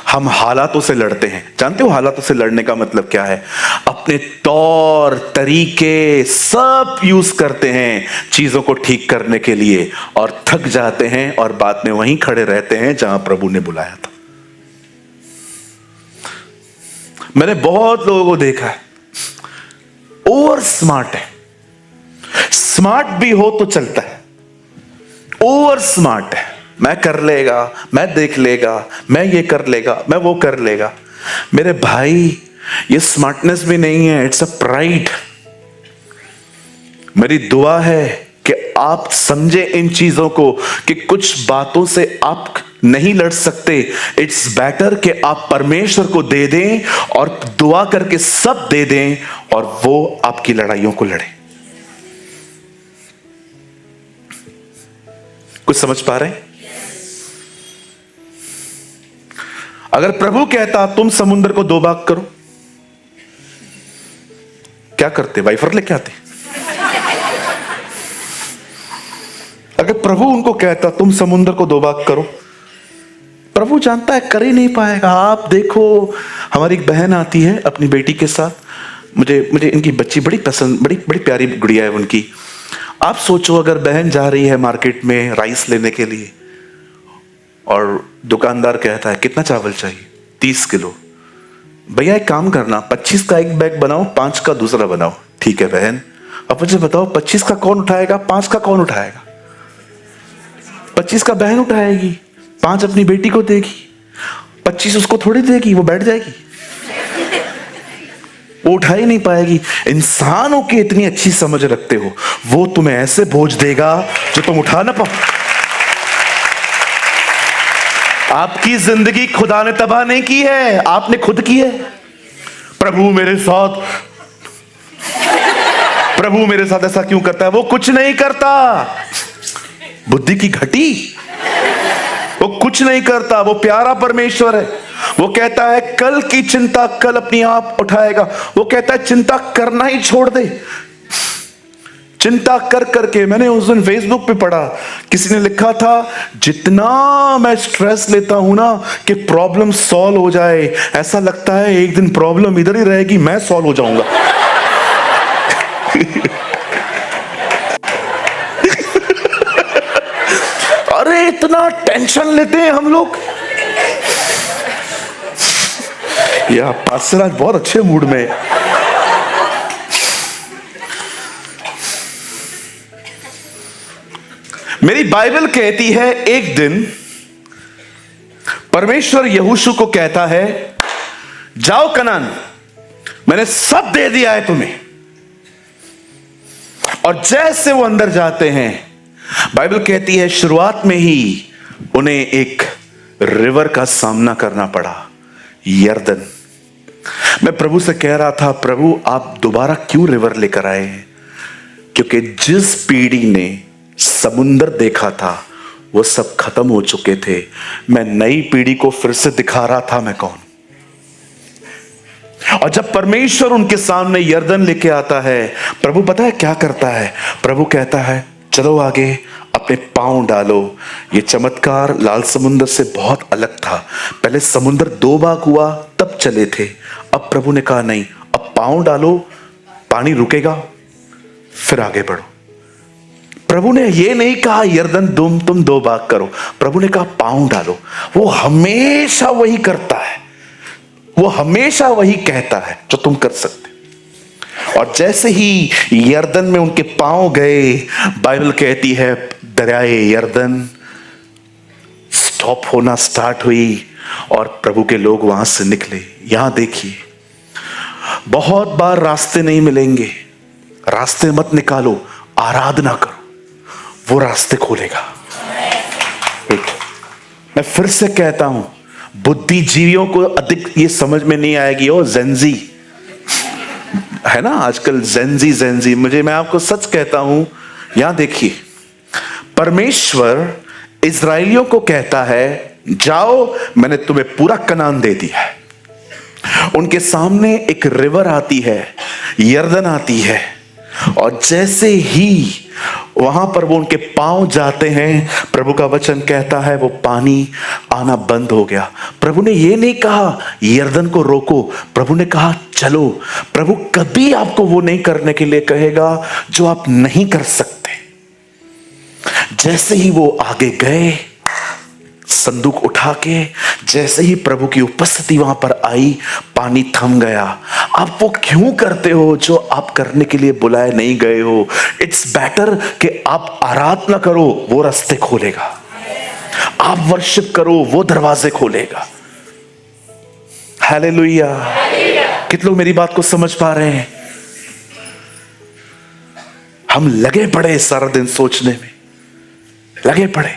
हम हालातों से लड़ते हैं। जानते हो हालातों से लड़ने का मतलब क्या है? अपने तौर तरीके सब यूज करते हैं चीजों को ठीक करने के लिए और थक जाते हैं और बाद में वहीं खड़े रहते हैं जहां प्रभु ने बुलाया था। मैंने बहुत लोगों को देखा है ओवर स्मार्ट है, स्मार्ट भी हो तो चलता है, ओवर स्मार्ट है, मैं कर लेगा, मैं देख लेगा, मैं ये कर लेगा, मैं वो कर लेगा। मेरे भाई ये स्मार्टनेस भी नहीं है, इट्स अ प्राइड। मेरी दुआ है कि आप समझे इन चीजों को कि कुछ बातों से आप नहीं लड़ सकते। इट्स बेटर कि आप परमेश्वर को दे दें और दुआ करके सब दे दें और वो आपकी लड़ाइयों को लड़े। कुछ समझ पा रहे हैं? अगर प्रभु कहता तुम समुद्र को दो भाग करो, क्या करते? वाइफर लेके आते। अगर प्रभु उनको कहता तुम समुद्र को दो भाग करो, प्रभु जानता है कर ही नहीं पाएगा। आप देखो हमारी एक बहन आती है अपनी बेटी के साथ, मुझे इनकी बच्ची बड़ी पसंद, बड़ी प्यारी गुड़िया है उनकी। आप सोचो अगर बहन जा रही है मार्केट में राइस लेने के लिए और दुकानदार कहता है कितना चावल चाहिए? 30 किलो। भैया एक काम करना 25 का एक बैग बनाओ, 5 का दूसरा बनाओ। ठीक है बहन। अब मुझे बताओ 25 का कौन उठाएगा, 5 का कौन उठाएगा? 25 का बहन उठाएगी, 5 अपनी बेटी को देगी। 25 उसको थोड़ी देगी, वो बैठ जाएगी, वो उठा ही नहीं पाएगी। इंसानों की इतनी अच्छी समझ रखते हो, वो तुम्हें ऐसे बोझ देगा जो तुम उठा ना पाओ। आपकी जिंदगी खुदा ने तबाह नहीं की है, आपने खुद की है। प्रभु मेरे साथ ऐसा क्यों करता है? वो कुछ नहीं करता, बुद्धि की घटी, वो कुछ नहीं करता। वो प्यारा परमेश्वर है। वो कहता है कल की चिंता कल अपनी आप उठाएगा। वो कहता है चिंता करना ही छोड़ दे। चिंता कर करके, मैंने उस दिन फेसबुक पे पढ़ा, किसी ने लिखा था जितना मैं स्ट्रेस लेता हूं ना कि प्रॉब्लम सॉल्व हो जाए, ऐसा लगता है एक दिन प्रॉब्लम इधर ही रहेगी, मैं सॉल्व हो जाऊंगा। अरे इतना टेंशन लेते हैं हम लोग। या पास्टर आज बहुत अच्छे मूड में है। मेरी बाइबल कहती है एक दिन परमेश्वर यहोशू को कहता है जाओ कनान, मैंने सब दे दिया है तुम्हें। और जैसे वो अंदर जाते हैं, बाइबल कहती है शुरुआत में ही उन्हें एक रिवर का सामना करना पड़ा, यरदन। मैं प्रभु से कह रहा था प्रभु आप दोबारा क्यों रिवर लेकर आए हैं? क्योंकि जिस पीढ़ी ने समुंदर देखा था वो सब खत्म हो चुके थे। मैं नई पीढ़ी को फिर से दिखा रहा था मैं कौन। और जब परमेश्वर उनके सामने यरदन लेके आता है, प्रभु पता है क्या करता है? प्रभु कहता है चलो आगे, अपने पांव डालो। ये चमत्कार लाल समुद्र से बहुत अलग था। पहले समुद्र 2 भाग हुआ तब चले थे। अब प्रभु ने कहा नहीं, अब पांव डालो, पानी रुकेगा, फिर आगे बढ़ो। प्रभु ने ये नहीं कहा यरदन तुम 2 भाग करो। प्रभु ने कहा पांव डालो। वो हमेशा वही करता है, वो हमेशा वही कहता है जो तुम कर सकते। और जैसे ही यरदन में उनके पांव गए, बाइबल कहती है दरियाए यरदन स्टॉप होना स्टार्ट हुई और प्रभु के लोग वहां से निकले। यहां देखिए, बहुत बार रास्ते नहीं मिलेंगे, रास्ते मत निकालो, आराधना करो, वो रास्ते खोलेगा। मैं फिर से कहता हूं, बुद्धिजीवियों को अधिक ये समझ में नहीं आएगी। ओ जेंजी है ना आजकल, जेंजी मैं आपको सच कहता हूं, यहां देखिए, परमेश्वर इजराइलियों को कहता है जाओ, मैंने तुम्हें पूरा कनान दे दिया है। उनके सामने एक रिवर आती है, यरदन आती है, और जैसे ही वहां पर वो उनके पांव जाते हैं, प्रभु का वचन कहता है वो पानी आना बंद हो गया। प्रभु ने ये नहीं कहा यरदन को रोको, प्रभु ने कहा चलो। प्रभु कभी आपको वो नहीं करने के लिए कहेगा जो आप नहीं कर सकते। जैसे ही वो आगे गए, संदूक उठा के, जैसे ही प्रभु की उपस्थिति वहां पर आई, पानी थम गया। आप वो क्यों करते हो जो आप करने के लिए बुलाए नहीं गए हो? इट्स बेटर कि आप आराधना करो, वो रास्ते खोलेगा। आप वर्शिप करो, वो दरवाजे खोलेगा। हालेलुया। कितने लोग मेरी बात को समझ पा रहे हैं? हम लगे पड़े सारा दिन सोचने में, लगे पड़े,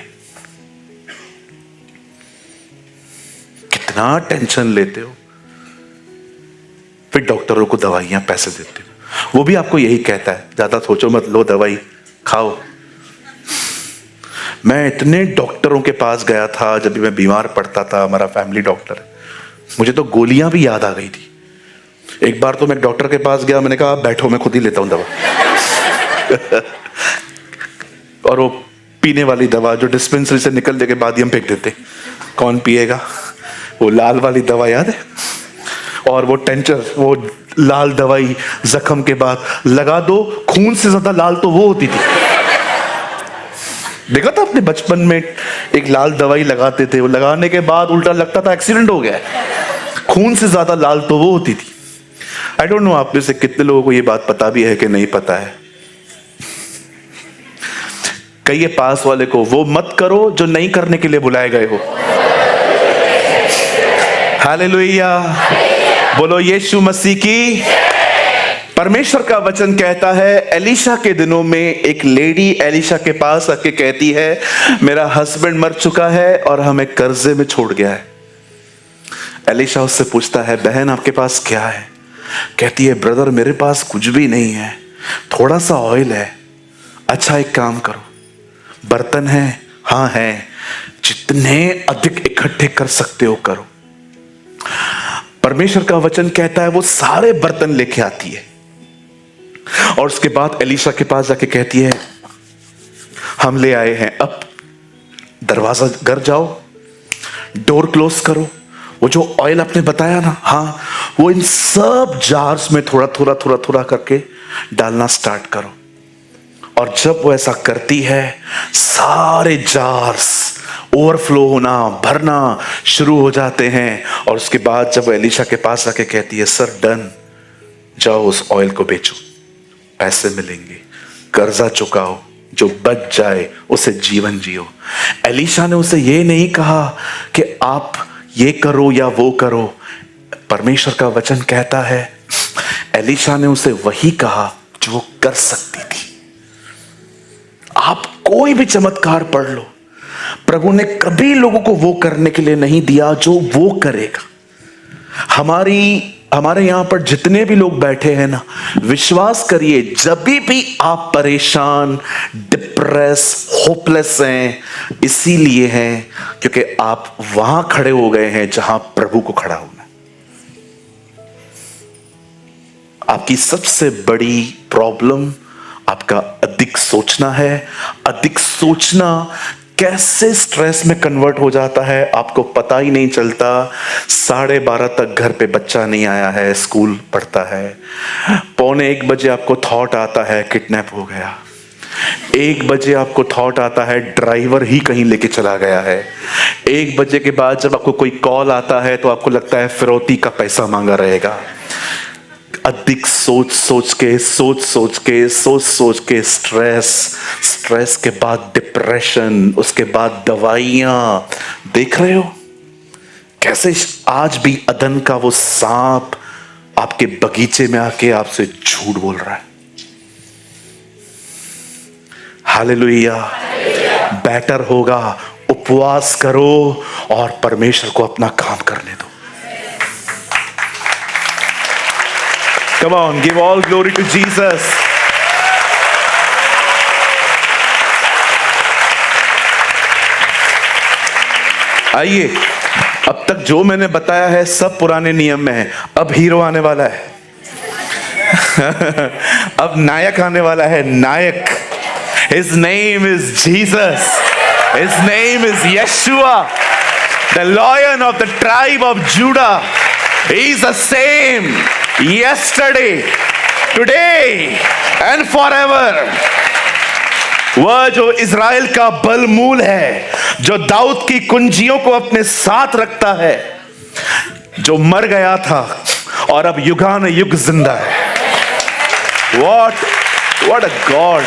कितना टेंशन लेते हो, फिर डॉक्टरों को दवाइयां पैसे देते हो। वो भी आपको यही कहता है ज्यादा सोचो मत, लो दवाई खाओ। मैं इतने डॉक्टरों के पास गया था जब भी मैं बीमार पड़ता था, हमारा फैमिली डॉक्टर है, मुझे तो गोलियां भी याद आ गई थी। एक बार तो मैं डॉक्टर के पास गया, मैंने कहा बैठो मैं खुद ही लेता हूं दवा। और वो पीने वाली दवा जो डिस्पेंसरी से निकलने के बाद ही हम फेंक देते, कौन पिएगा? वो लाल वाली दवा याद है? और वो टेंचर, वो लाल दवाई जख्म के बाद लगा दो, खून से ज्यादा लाल तो वो होती थी। देखा था अपने बचपन में, एक लाल दवाई लगाते थे, वो लगाने के बाद उल्टा लगता था एक्सीडेंट हो गया है। खून से ज्यादा लाल तो वो होती थी। आई डोंट नो आप में से कितने लोगों को ये बात पता भी है कि नहीं पता है। कहिए पास वाले को, वो मत करो जो नहीं करने के लिए बुलाए गए हो। हालेलुया, बोलो यीशु मसीह की। परमेश्वर का वचन कहता है, एलीशा के दिनों में एक लेडी एलीशा के पास आके कहती है मेरा हस्बैंड मर चुका है और हमें कर्जे में छोड़ गया है। एलीशा उससे पूछता है बहन आपके पास क्या है? कहती है ब्रदर मेरे पास कुछ भी नहीं है, थोड़ा सा ऑयल है। अच्छा एक काम करो, बर्तन है? हाँ है। जितने अधिक इकट्ठे कर सकते हो करो। परमेश्वर का वचन कहता है वो सारे बर्तन लेके आती है और उसके बाद एलीशा के पास जाके कहती है हम ले आए हैं, अब दरवाजा घर जाओ, डोर क्लोज करो। वो जो ऑयल आपने बताया ना, हाँ, वो इन सब जार्स में थोड़ा थोड़ा थोड़ा थोड़ा करके डालना स्टार्ट करो। और जब वो ऐसा करती है, सारे जार्स ओवरफ्लो होना, भरना शुरू हो जाते हैं। और उसके बाद जब वो एलीशा के पास आके कहती है सर डन, जाओ उस ऑयल को बेचो, पैसे मिलेंगे, कर्जा चुकाओ, जो बच जाए उसे जीवन जियो। एलीशा ने उसे ये नहीं कहा कि आप ये करो या वो करो। परमेश्वर का वचन कहता है एलीशा ने उसे वही कहा जो वो कर सकती थी। आप कोई भी चमत्कार पढ़ लो, प्रभु ने कभी लोगों को वो करने के लिए नहीं दिया जो वो करेगा। हमारे यहां पर जितने भी लोग बैठे हैं ना, विश्वास करिए जब भी आप परेशान, डिप्रेस, होपलेस हैं, इसीलिए हैं क्योंकि आप वहां खड़े हो गए हैं जहां प्रभु को खड़ा होना। आपकी सबसे बड़ी प्रॉब्लम आपका अधिक सोचना है। अधिक सोचना कैसे स्ट्रेस में कन्वर्ट हो जाता है आपको पता ही नहीं चलता। 12:30 तक घर पे बच्चा नहीं आया है, स्कूल पढ़ता है। 1:45 आपको थॉट आता है किडनैप हो गया। 1 बजे आपको थॉट आता है ड्राइवर ही कहीं लेके चला गया है। 1 बजे के बाद जब आपको कोई कॉल आता है तो आपको लगता है फिरौती का पैसा मांगा रहेगा। अधिक सोच सोच के स्ट्रेस के बाद डिप्रेशन, उसके बाद दवाइयां। देख रहे हो कैसे आज भी अदन का वो सांप आपके बगीचे में आके आपसे झूठ बोल रहा है। हालेलुया। बेटर होगा उपवास करो और परमेश्वर को अपना काम करने दो। Come on, give all glory to Jesus. आइए, अब तक जो मैंने बताया है सब पुराने नियम में है। अब हीरो आने वाला है। अब नायक आने वाला है, नायक। His name is Jesus. His name is Yeshua, the Lion of the tribe of Judah. He is the same yesterday, today and forever. वह जो इज़राइल का बलमूल है, जो दाऊद की कुंजियों को अपने साथ रखता है, जो मर गया था और अब युगान युग जिंदा है। What a God.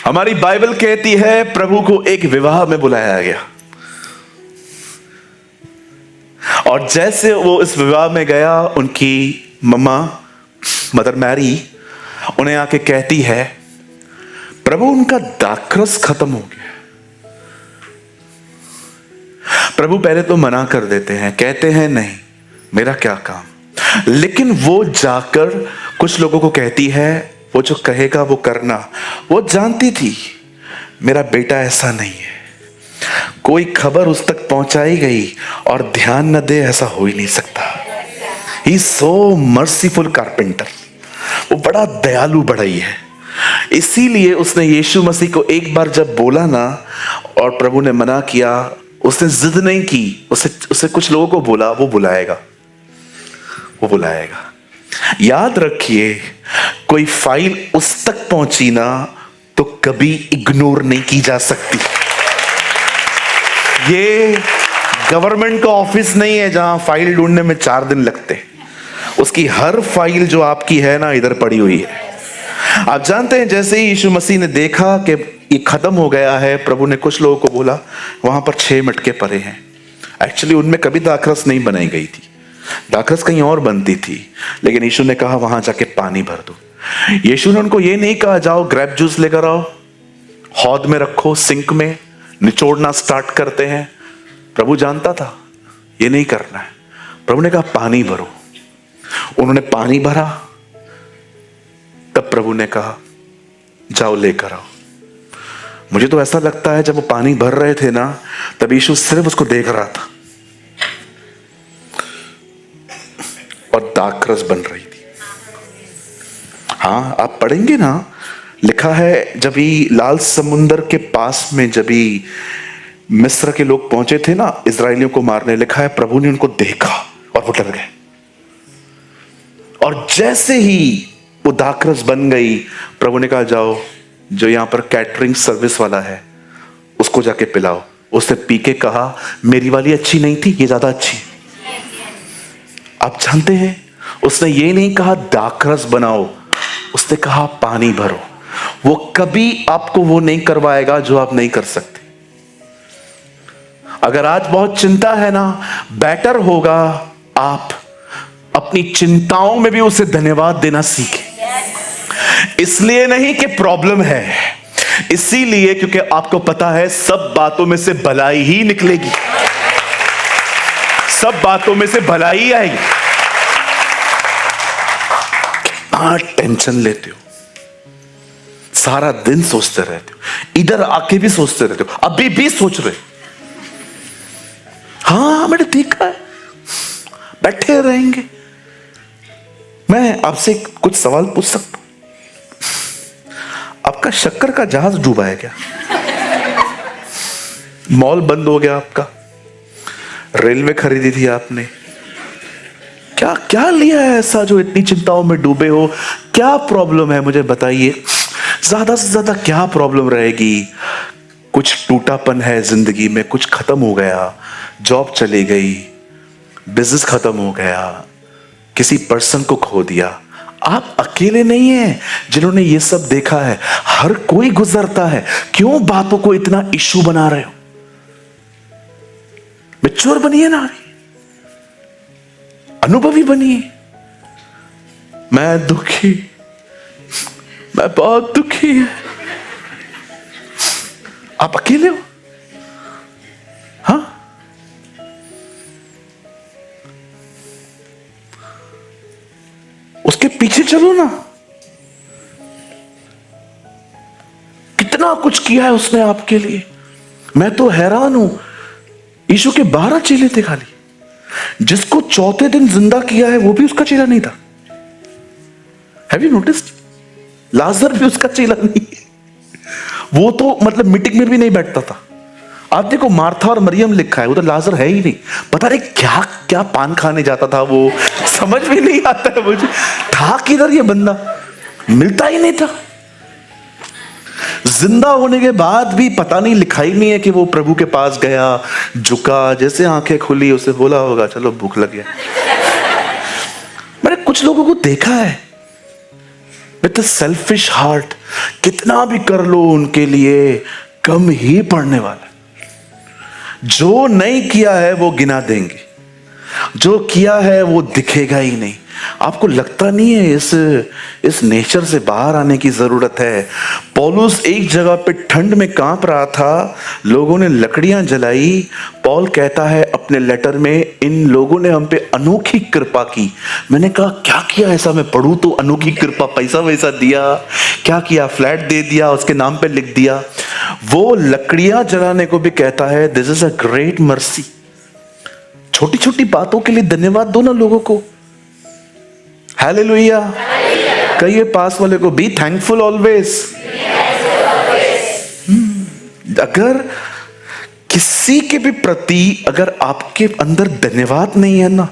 हमारी बाइबल कहती है प्रभु को एक विवाह में बुलाया गया, और जैसे वो इस विवाह में गया, उनकी मम्मा मदर मैरी उन्हें आके कहती है प्रभु उनका दाखरस खत्म हो गया। प्रभु पहले तो मना कर देते हैं, कहते हैं नहीं मेरा क्या काम। लेकिन वो जाकर कुछ लोगों को कहती है वो जो कहेगा वो करना। वो जानती थी मेरा बेटा ऐसा नहीं है, कोई खबर उस तक पहुंचाई गई और ध्यान न दे, ऐसा हो ही नहीं सकता। ही सो मर्सीफुल कारपेंटर, वो बड़ा दयालु बढ़ई है। इसीलिए उसने यीशु मसीह को एक बार जब बोला ना और प्रभु ने मना किया, उसने जिद नहीं की, उसे कुछ लोगों को बोला वो बुलाएगा। याद रखिए, कोई फाइल उस तक पहुंची ना तो कभी इग्नोर नहीं की जा सकती। ये गवर्नमेंट का ऑफिस नहीं है जहां फाइल ढूंढने में 4 दिन लगते। उसकी हर फाइल जो आपकी है ना इधर पड़ी हुई है। आप जानते हैं, जैसे ही यीशु मसीह ने देखा कि ये खत्म हो गया है, प्रभु ने कुछ लोगों को बोला वहां पर 6 मटके पड़े हैं। एक्चुअली उनमें कभी दाखरस नहीं बनाई गई थी, दाखरस कहीं और बनती थी, लेकिन यीशु ने कहा वहां जाके पानी भर दो। यीशु ने उनको ये नहीं कहा जाओ ग्रेप जूस लेकर आओ, हौद में रखो, सिंक में निचोड़ना स्टार्ट करते हैं। प्रभु जानता था ये नहीं करना है। प्रभु ने कहा पानी भरो। उन्होंने पानी भरा, तब प्रभु ने कहा जाओ लेकर आओ। मुझे तो ऐसा लगता है जब वो पानी भर रहे थे ना, तब यीशु सिर्फ उसको देख रहा था और दाखरस बन रही थी। हाँ, आप पढ़ेंगे ना, लिखा है जब ही लाल समुंदर के पास में जब ही मिस्र के लोग पहुंचे थे ना इजरायलियों को मारने, लिखा है प्रभु ने उनको देखा और वो डर गए। और जैसे ही वो दाखरस बन गई, प्रभु ने कहा जाओ जो यहां पर कैटरिंग सर्विस वाला है उसको जाके पिलाओ। उसने पी के कहा मेरी वाली अच्छी नहीं थी, ये ज्यादा अच्छी। आप जानते हैं, उसने ये नहीं कहा दाखरस बनाओ, उसने कहा पानी भरो। वो कभी आपको वो नहीं करवाएगा जो आप नहीं कर सकते। अगर आज बहुत चिंता है ना, बेटर होगा आप अपनी चिंताओं में भी उसे धन्यवाद देना सीखें। इसलिए नहीं कि प्रॉब्लम है, इसीलिए क्योंकि आपको पता है सब बातों में से भलाई ही निकलेगी, सब बातों में से भलाई आएगी। कितना टेंशन लेते हो, सारा दिन सोचते रहते हो, इधर आके भी सोचते रहते हो, अभी भी सोच रहे। हाँ, मैंने देखा है बैठे रहेंगे। मैं आपसे कुछ सवाल पूछ सकता हूं? आपका शक्कर का जहाज डूबा है क्या? मॉल बंद हो गया आपका, रेलवे खरीदी थी आपने, क्या क्या लिया है ऐसा जो इतनी चिंताओं में डूबे हो? क्या प्रॉब्लम है मुझे बताइए, ज्यादा से ज्यादा क्या प्रॉब्लम रहेगी? कुछ टूटापन है जिंदगी में, कुछ खत्म हो गया, जॉब चली गई, बिजनेस खत्म हो गया, किसी पर्सन को खो दिया। आप अकेले नहीं हैं जिन्होंने ये सब देखा है, हर कोई गुजरता है। क्यों बातों को इतना इशू बना रहे हो? मैच्योर बनिए ना, अनुभवी बनिए। मैं दुखी, मैं बहुत दुखी है। आप अकेले हो? हाँ, उसके पीछे चलो ना। कितना कुछ किया है उसने आपके लिए, मैं तो हैरान हूं। यीशु के 12 चेले थे खाली, जिसको चौथे दिन जिंदा किया है वो भी उसका चेला नहीं था। Have you noticed? लाजर भी उसका चेला नहीं, वो तो मतलब मीटिंग में भी नहीं बैठता था। आप देखो, मार्था और मरियम लिखा है, वो तो लाजर है ही नहीं। पता नहीं क्या क्या पान खाने जाता था वो, समझ में नहीं आता है मुझे। था किधर ये बंदा, मिलता ही नहीं था। जिंदा होने के बाद भी पता नहीं, लिखा ही नहीं है कि वो प्रभु के पास गया, झुका, जैसे आंखें खुली उसे बोला होगा चलो भूख लग गया। मैंने कुछ लोगों को देखा है विद सेल्फिश हार्ट, कितना भी कर लो उनके लिए कम ही पड़ने वाला। जो नहीं किया है वो गिना देंगे, जो किया है वो दिखेगा ही नहीं। आपको लगता नहीं है इस नेचर से बाहर आने की जरूरत है? पौलुस एक जगह पे ठंड में कांप रहा था, लोगों ने लकड़ियां जलाई। पौल कहता है अपने लेटर में, इन लोगों ने हम पे अनोखी कृपा की। मैंने कहा क्या किया ऐसा मैं पढ़ूं तो अनोखी कृपा? पैसा वैसा दिया क्या किया? फ्लैट दे दिया, उसके नाम पे लिख दिया। वो लकड़ियां जलाने को भी कहता है this is a great mercy. छोटी छोटी बातों के लिए धन्यवाद दो ना लोगों को। हालेलुया। कहिए पास वाले को, बी थैंकफुल ऑलवेज। अगर किसी के भी प्रति अगर आपके अंदर धन्यवाद नहीं है ना,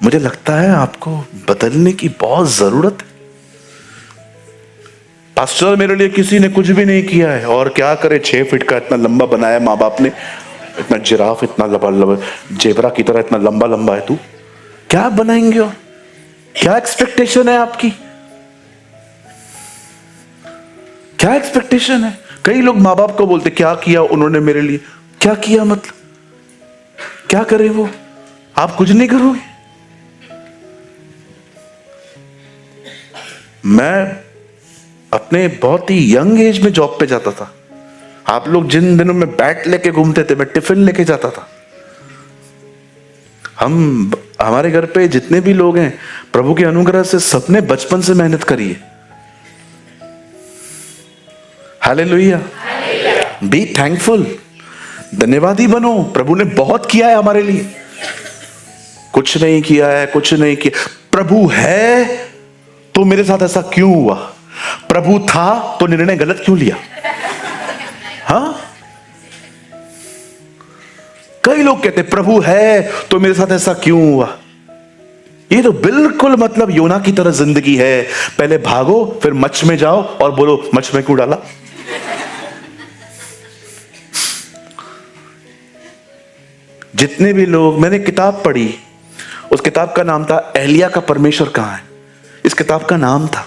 मुझे लगता है आपको बदलने की बहुत जरूरत है। पास्टर मेरे लिए किसी ने कुछ भी नहीं किया है, और क्या करे, 6 फीट का इतना लंबा बनाया माँ बाप ने, इतना जिराफ, इतना लंबा जेबरा की तरह इतना लंबा लंबा है। तू क्या बनाएंगे? और क्या एक्सपेक्टेशन है आपकी? क्या एक्सपेक्टेशन है? कई लोग माँ बाप को बोलते क्या किया उन्होंने मेरे लिए। क्या किया मतलब? क्या करे वो? आप कुछ नहीं करोगे। मैं अपने बहुत ही यंग एज में जॉब पे जाता था। आप लोग जिन दिनों में बैट लेके घूमते थे, मैं टिफिन लेके जाता था। हमारे घर पे जितने भी लोग हैं, प्रभु के अनुग्रह से सबने बचपन से मेहनत करी है। हालेलुया। बी थैंकफुल, धन्यवादी बनो। प्रभु ने बहुत किया है हमारे लिए। कुछ नहीं किया है, कुछ नहीं किया। प्रभु है तो मेरे साथ ऐसा क्यों हुआ? प्रभु था तो निर्णय गलत क्यों लिया? हाँ, कई लोग कहते प्रभु है तो मेरे साथ ऐसा क्यों हुआ। ये तो बिल्कुल मतलब योना की तरह जिंदगी है। पहले भागो, फिर मच्छ में जाओ और बोलो मच्छ में क्यों डाला। जितने भी लोग, मैंने किताब पढ़ी, उस किताब का नाम था एलिया का परमेश्वर कहां है। इस किताब का नाम था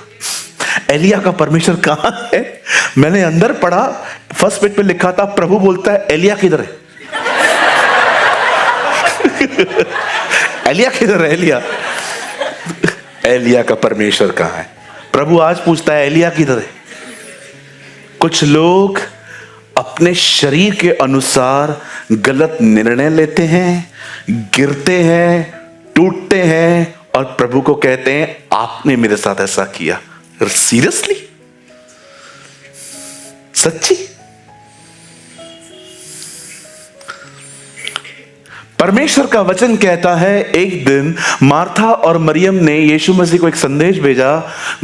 एलिया का परमेश्वर कहां है। मैंने अंदर पढ़ा, फर्स्ट पेज पे लिखा था प्रभु बोलता है एलिया किधर है। एलिया किधर है? एलिया, एलिया का परमेश्वर कहां है? प्रभु आज पूछता है एलिया किधर है। कुछ लोग अपने शरीर के अनुसार गलत निर्णय लेते हैं, गिरते हैं, टूटते हैं और प्रभु को कहते हैं आपने मेरे साथ ऐसा किया। सीरियसली? सच्ची? परमेश्वर का वचन कहता है एक दिन मार्था और मरियम ने यीशु मसीह को एक संदेश भेजा,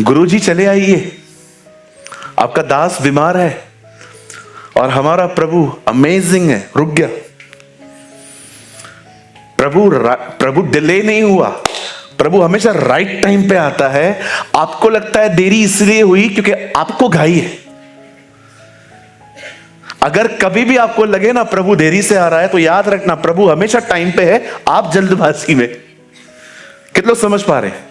गुरुजी चले आइए, आपका दास बीमार है। और हमारा प्रभु अमेजिंग है, रुक गया। प्रभु डिले नहीं हुआ, प्रभु हमेशा राइट टाइम पे आता है। आपको लगता है देरी इसलिए हुई क्योंकि आपको घाई है। अगर कभी भी आपको लगे ना प्रभु देरी से आ रहा है, तो याद रखना प्रभु हमेशा टाइम पे है, आप जल्दबाजी में। कितने लोग समझ पा रहे हैं?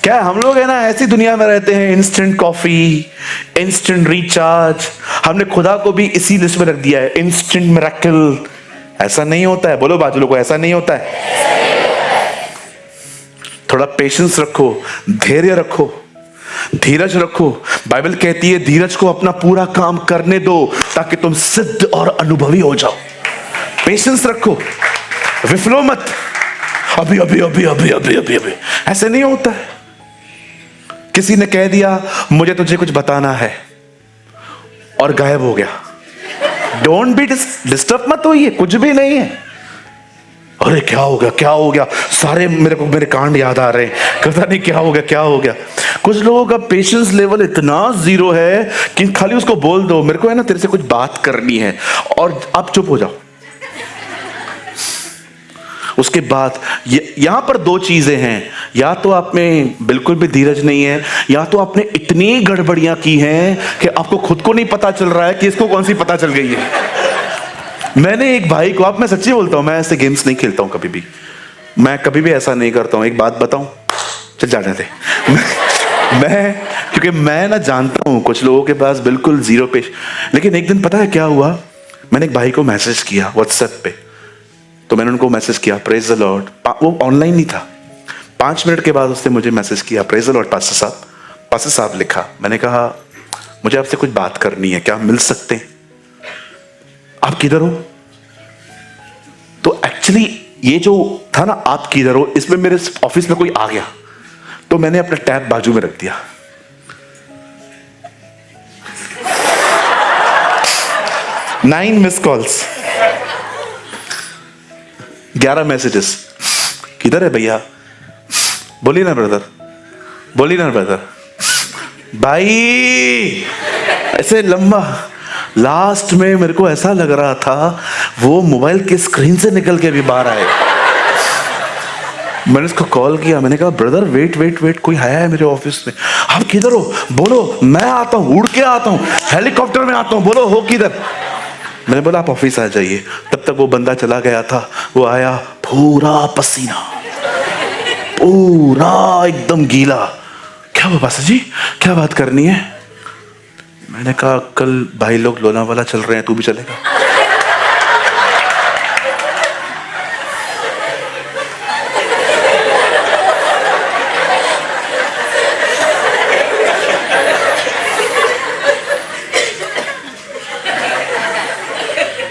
क्या हम लोग है ना ऐसी दुनिया में रहते हैं, इंस्टेंट कॉफी, इंस्टेंट रिचार्ज। हमने खुदा को भी इसी लिस्ट में रख दिया है, इंस्टेंट मिरेकल। ऐसा नहीं होता है, बोलो बाजू लोगों, ऐसा नहीं होता है। थोड़ा पेशेंस रखो, धैर्य रखो, धीरज रखो। बाइबल कहती है धीरज को अपना पूरा काम करने दो ताकि तुम सिद्ध और अनुभवी हो जाओ। पेशेंस रखो, विफलो मत। अभी अभी अभी अभी अभी अभी अभी ऐसे नहीं होता है। किसी ने कह दिया मुझे तुझे कुछ बताना है और गायब हो गया। डोंट बी डिस्टर्ब मत होइए, कुछ भी नहीं है। अरे क्या हो गया, क्या हो गया, सारे मेरे कांड याद आ रहे हैं, पता नहीं क्या हो गया, क्या हो गया। कुछ लोगों का पेशेंस लेवल इतना जीरो है कि खाली उसको बोल दो मेरे को है ना तेरे से कुछ बात करनी है, और आप चुप हो जाओ। उसके बाद यहां पर दो चीजें हैं, या तो आप में बिल्कुल भी धीरज नहीं है, या तो आपने इतनी गड़बड़ियां की हैं कि आपको खुद को नहीं पता चल रहा है कि इसको कौन सी पता चल गई है। मैंने एक भाई को, आप मैं सच्ची बोलता हूं, मैं ऐसे गेम्स नहीं खेलता हूं कभी भी, मैं कभी भी ऐसा नहीं करता हूं। एक बात बताऊं, चल जाने दे। क्योंकि मैं ना जानता हूं कुछ लोगों के पास बिल्कुल जीरो पेश। लेकिन एक दिन पता है क्या हुआ, मैंने एक भाई को मैसेज किया व्हाट्सएप पे। तो मैंने उनको मैसेज किया प्रेज द लॉर्ड, वो ऑनलाइन नहीं था। 5 मिनट के बाद उसने मुझे मैसेज किया प्रेज द लॉर्ड पास्टर साहब। पास्टर साहब लिखा। मैंने कहा मुझे आपसे कुछ बात करनी है, क्या मिल सकते हैं? आप किधर हो? तो एक्चुअली ये जो था ना आप किधर हो, इसमें मेरे ऑफिस में कोई आ गया, तो मैंने अपना टैब बाजू में रख दिया। Nine miss calls, 11 messages. किधर है भैया? बोलिए ना ब्रदर, बोलिए ना ब्रदर। भाई ऐसे लंबा, लास्ट में मेरे को ऐसा लग रहा था वो मोबाइल के स्क्रीन से निकल के भी बाहर आए। मैंने उसको कॉल किया, मैंने कहा ब्रदर वेट वेट वेट, कोई आया है मेरे ऑफिस में। आप किधर हो? बोलो मैं आता हूँ, उड़ के आता हूँ, हेलीकॉप्टर में आता हूँ, बोलो हो किधर? मैंने बोला आप ऑफिस आ जाइए। तब तक वो बंदा चला गया था। वो आया पूरा पसीना, पूरा एकदम गीला। क्या हुआ पास्टर जी, क्या बात करनी है? मैंने कहा कल भाई लोग लोनावाला चल रहे हैं, तू भी चलेगा?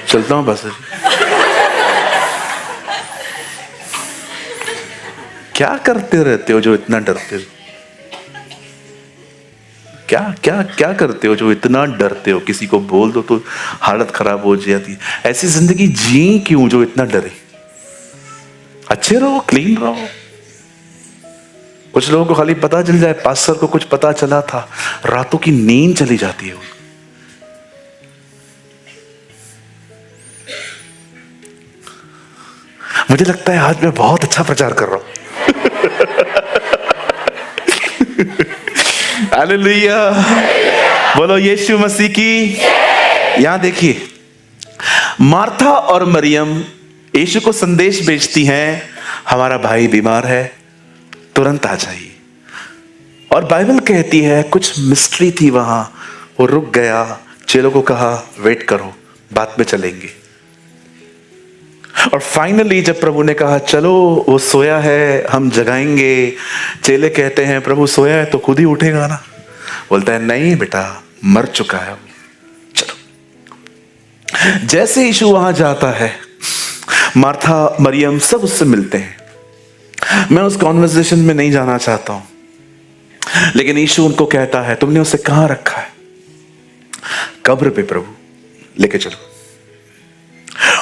चलता हूं पास्टर जी। क्या करते रहते हो जो इतना डरते हो? क्या क्या क्या करते हो जो इतना डरते हो? किसी को बोल दो तो हालत खराब हो जाती है। ऐसी जिंदगी जी क्यों जो इतना डरे? अच्छे रहो, क्लीन रहो। कुछ लोगों को खाली पता चल जाए, पास्टर को कुछ पता चला था, रातों की नींद चली जाती है। मुझे लगता है आज मैं बहुत अच्छा प्रचार कर रहा हूं। हालेलुया, बोलो यीशु मसीह की। यहां देखिए, मार्था और मरियम यीशु को संदेश भेजती हैं, हमारा भाई बीमार है, तुरंत आ जाइए। और बाइबल कहती है कुछ मिस्ट्री थी वहां। वो रुक गया, चेलों को कहा वेट करो, बाद में चलेंगे। और फाइनली जब प्रभु ने कहा चलो वो सोया है, हम जगाएंगे, चेले कहते हैं प्रभु सोया है तो खुद ही उठेगा ना। बोलता है नहीं बेटा, मर चुका है। चलो। जैसे यीशु वहां जाता है, मार्था मरियम सब उससे मिलते हैं। मैं उस कॉन्वर्सेशन में नहीं जाना चाहता हूं, लेकिन यीशु उनको कहता है तुमने उसे कहां रखा है? कब्र पे प्रभु, लेके चलो।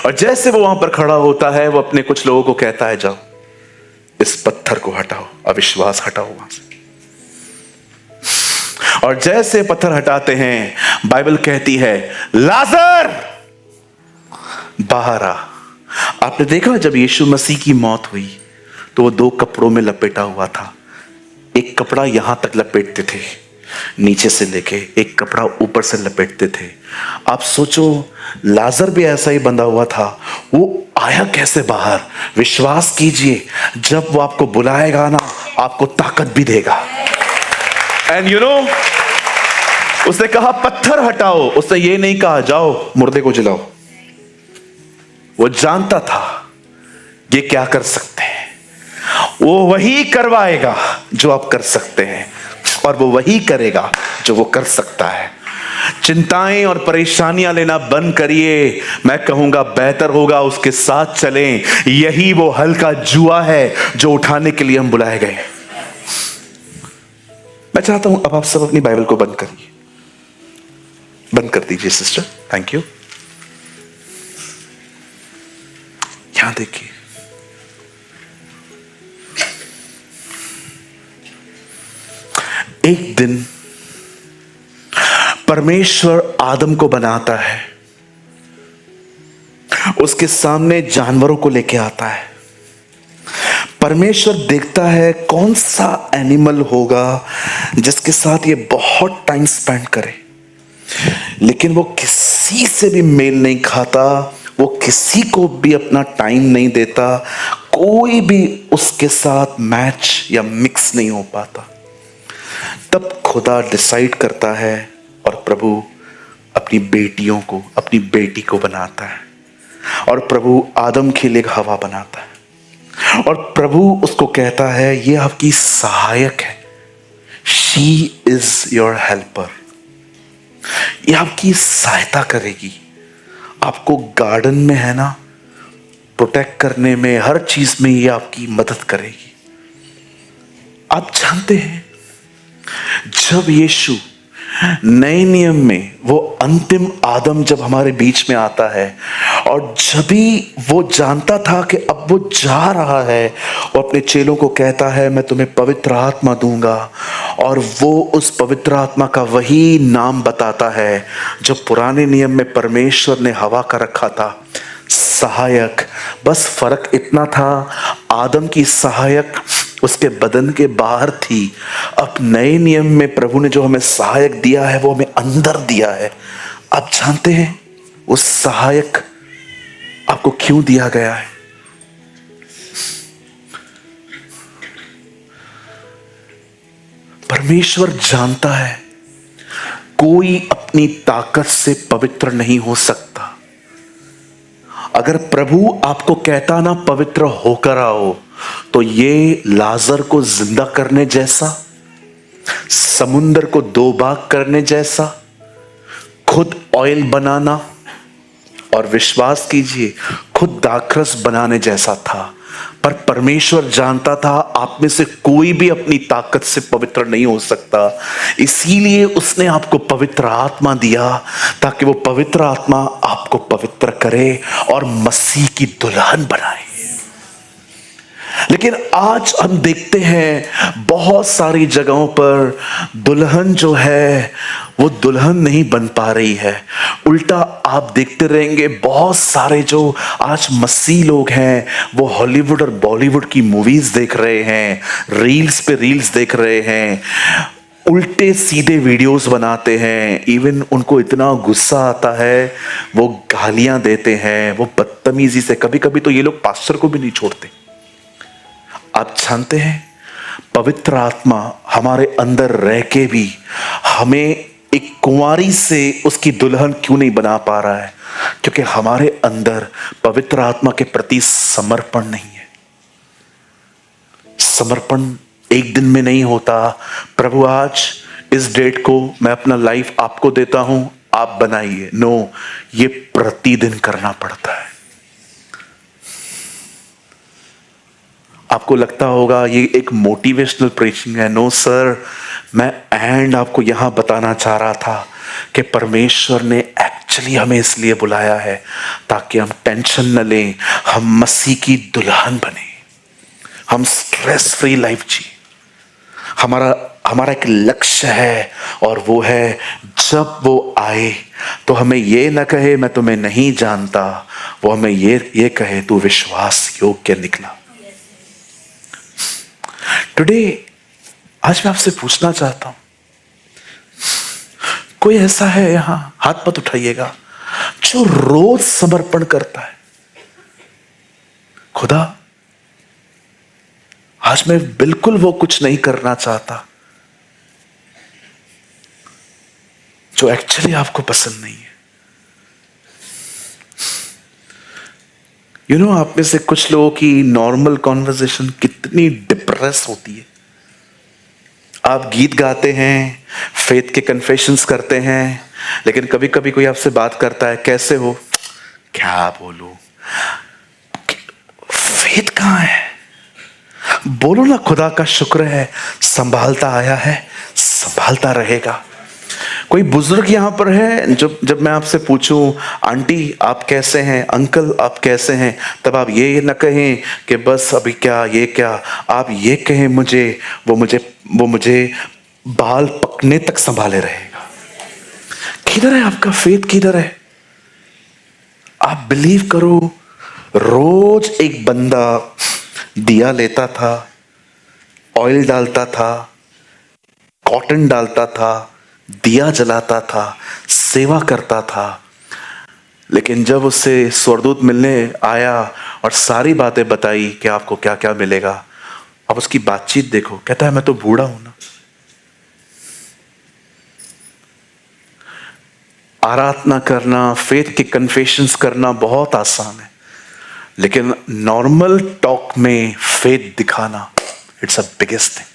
और जैसे वो वहां पर खड़ा होता है, वो अपने कुछ लोगों को कहता है, जाओ इस पत्थर को हटाओ, अविश्वास हटाओ वहां से। और जैसे पत्थर हटाते हैं, बाइबल कहती है, लाजर बाहर आ। आपने देखा जब यीशु मसीह की मौत हुई तो वो 2 कपड़ों में लपेटा हुआ था। एक कपड़ा यहां तक लपेटते थे नीचे से लेके, एक कपड़ा ऊपर से लपेटते थे। आप सोचो, लाजर भी ऐसा ही बंधा हुआ था, वो आया कैसे बाहर? विश्वास कीजिए, जब वो आपको बुलाएगा ना, आपको ताकत भी देगा। एंड यू नो, उसने कहा पत्थर हटाओ, उसने ये नहीं कहा जाओ मुर्दे को जलाओ। वो जानता था ये क्या कर सकते हैं, वो वही करवाएगा जो आप कर सकते हैं, और वो वही करेगा जो वो कर सकता है। चिंताएं और परेशानियां लेना बंद करिए। मैं कहूंगा बेहतर होगा उसके साथ चलें। यही वो हल्का जुआ है जो उठाने के लिए हम बुलाए गए। मैं चाहता हूं अब आप सब अपनी बाइबल को बंद करिए, बंद कर दीजिए सिस्टर, थैंक यू। यहां देखिए, एक दिन परमेश्वर आदम को बनाता है, उसके सामने जानवरों को लेके आता है। परमेश्वर देखता है कौन सा एनिमल होगा जिसके साथ ये बहुत टाइम स्पेंड करे, लेकिन वो किसी से भी मेल नहीं खाता, वो किसी को भी अपना टाइम नहीं देता, कोई भी उसके साथ मैच या मिक्स नहीं हो पाता। तब खुदा डिसाइड करता है और प्रभु अपनी बेटियों को, अपनी बेटी को बनाता है, और प्रभु आदम के लिए हवा बनाता है, और प्रभु उसको कहता है ये आपकी सहायक है, शी इज योर हेल्पर, ये आपकी सहायता करेगी, आपको गार्डन में है ना प्रोटेक्ट करने में, हर चीज में ये आपकी मदद करेगी। आप जानते हैं, जब यीशु नए नियम में वो अंतिम आदम जब हमारे बीच में आता है, और जब भी वो जानता था कि अब वो जा रहा है, वो अपने चेलों को कहता है मैं तुम्हें पवित्र आत्मा दूंगा, और वो उस पवित्र आत्मा का वही नाम बताता है जो पुराने नियम में परमेश्वर ने हवा का रखा था, सहायक। बस फर्क इतना था, आदम की सहायक उसके बदन के बाहर थी, अब नए नियम में प्रभु ने जो हमें सहायक दिया है वो हमें अंदर दिया है। आप जानते हैं उस सहायक आपको क्यों दिया गया है? परमेश्वर जानता है कोई अपनी ताकत से पवित्र नहीं हो सकता। अगर प्रभु आपको कहता ना पवित्र होकर आओ, तो ये लाजर को जिंदा करने जैसा, समुद्र को 2 भाग करने जैसा, खुद ऑयल बनाना और विश्वास कीजिए खुद दाखरस बनाने जैसा था। पर परमेश्वर जानता था आप में से कोई भी अपनी ताकत से पवित्र नहीं हो सकता, इसीलिए उसने आपको पवित्र आत्मा दिया, ताकि वो पवित्र आत्मा आपको पवित्र करे और मसीह की दुल्हन बनाए। लेकिन आज हम देखते हैं बहुत सारी जगहों पर दुल्हन जो है वो दुल्हन नहीं बन पा रही है। उल्टा आप देखते रहेंगे बहुत सारे जो आज मसीह लोग हैं वो हॉलीवुड और बॉलीवुड की मूवीज देख रहे हैं, रील्स पे रील्स देख रहे हैं, उल्टे सीधे वीडियोस बनाते हैं। इवन उनको इतना गुस्सा आता है वो गालियां देते हैं, वो बदतमीजी से, कभी कभी तो ये लोग पास्टर को भी नहीं छोड़ते। आप जानते हैं पवित्र आत्मा हमारे अंदर रह के भी हमें एक कुंवारी से उसकी दुल्हन क्यों नहीं बना पा रहा है? क्योंकि हमारे अंदर पवित्र आत्मा के प्रति समर्पण नहीं है। समर्पण एक दिन में नहीं होता, प्रभु आज इस डेट को मैं अपना लाइफ आपको देता हूं, आप बनाइए। नो, ये प्रतिदिन करना पड़ता है। आपको लगता होगा ये एक मोटिवेशनल प्रीचिंग है। नो सर, मैं आपको यहां बताना चाह रहा था कि परमेश्वर ने एक्चुअली हमें इसलिए बुलाया है ताकि हम टेंशन न लें, हम मसीह की दुल्हन बने, हम स्ट्रेस फ्री लाइफ जिए। हमारा एक लक्ष्य है और वो है जब वो आए तो हमें ये न कहे मैं तुम्हें नहीं जानता, वो हमें ये कहे तू विश्वास योग्य निकला। टुडे आज मैं आपसे पूछना चाहता हूं, कोई ऐसा है यहां, हाथ मत उठाइएगा, जो रोज समर्पण करता है, खुदा आज मैं बिल्कुल वो कुछ नहीं करना चाहता जो एक्चुअली आपको पसंद नहीं है। आप में से कुछ लोगों की नॉर्मल कॉन्वर्सेशन कितनी डिप्रेस होती है। आप गीत गाते हैं, फेथ के कन्फेशंस करते हैं, लेकिन कभी कभी कोई आपसे बात करता है, कैसे हो, क्या बोलूं, फेथ कहां है? बोलो ना, खुदा का शुक्र है संभालता आया है, संभालता रहेगा। कोई बुजुर्ग यहां पर है जब मैं आपसे पूछूं आंटी आप कैसे हैं, अंकल आप कैसे हैं, तब आप ये न कहें कि बस अभी क्या ये क्या, आप ये कहें वो मुझे बाल पकने तक संभाले रहेगा। किधर है आपका फेथ, किधर है? आप बिलीव करो, रोज एक बंदा दिया लेता था, ऑयल डालता था, कॉटन डालता था, दिया जलाता था, सेवा करता था, लेकिन जब उससे स्वर्गदूत मिलने आया और सारी बातें बताई कि आपको क्या क्या मिलेगा, अब उसकी बातचीत देखो, कहता है मैं तो बूढ़ा हूं ना। आराधना करना, फेथ के कन्फेशंस करना बहुत आसान है, लेकिन नॉर्मल टॉक में फेथ दिखाना, it's a biggest thing.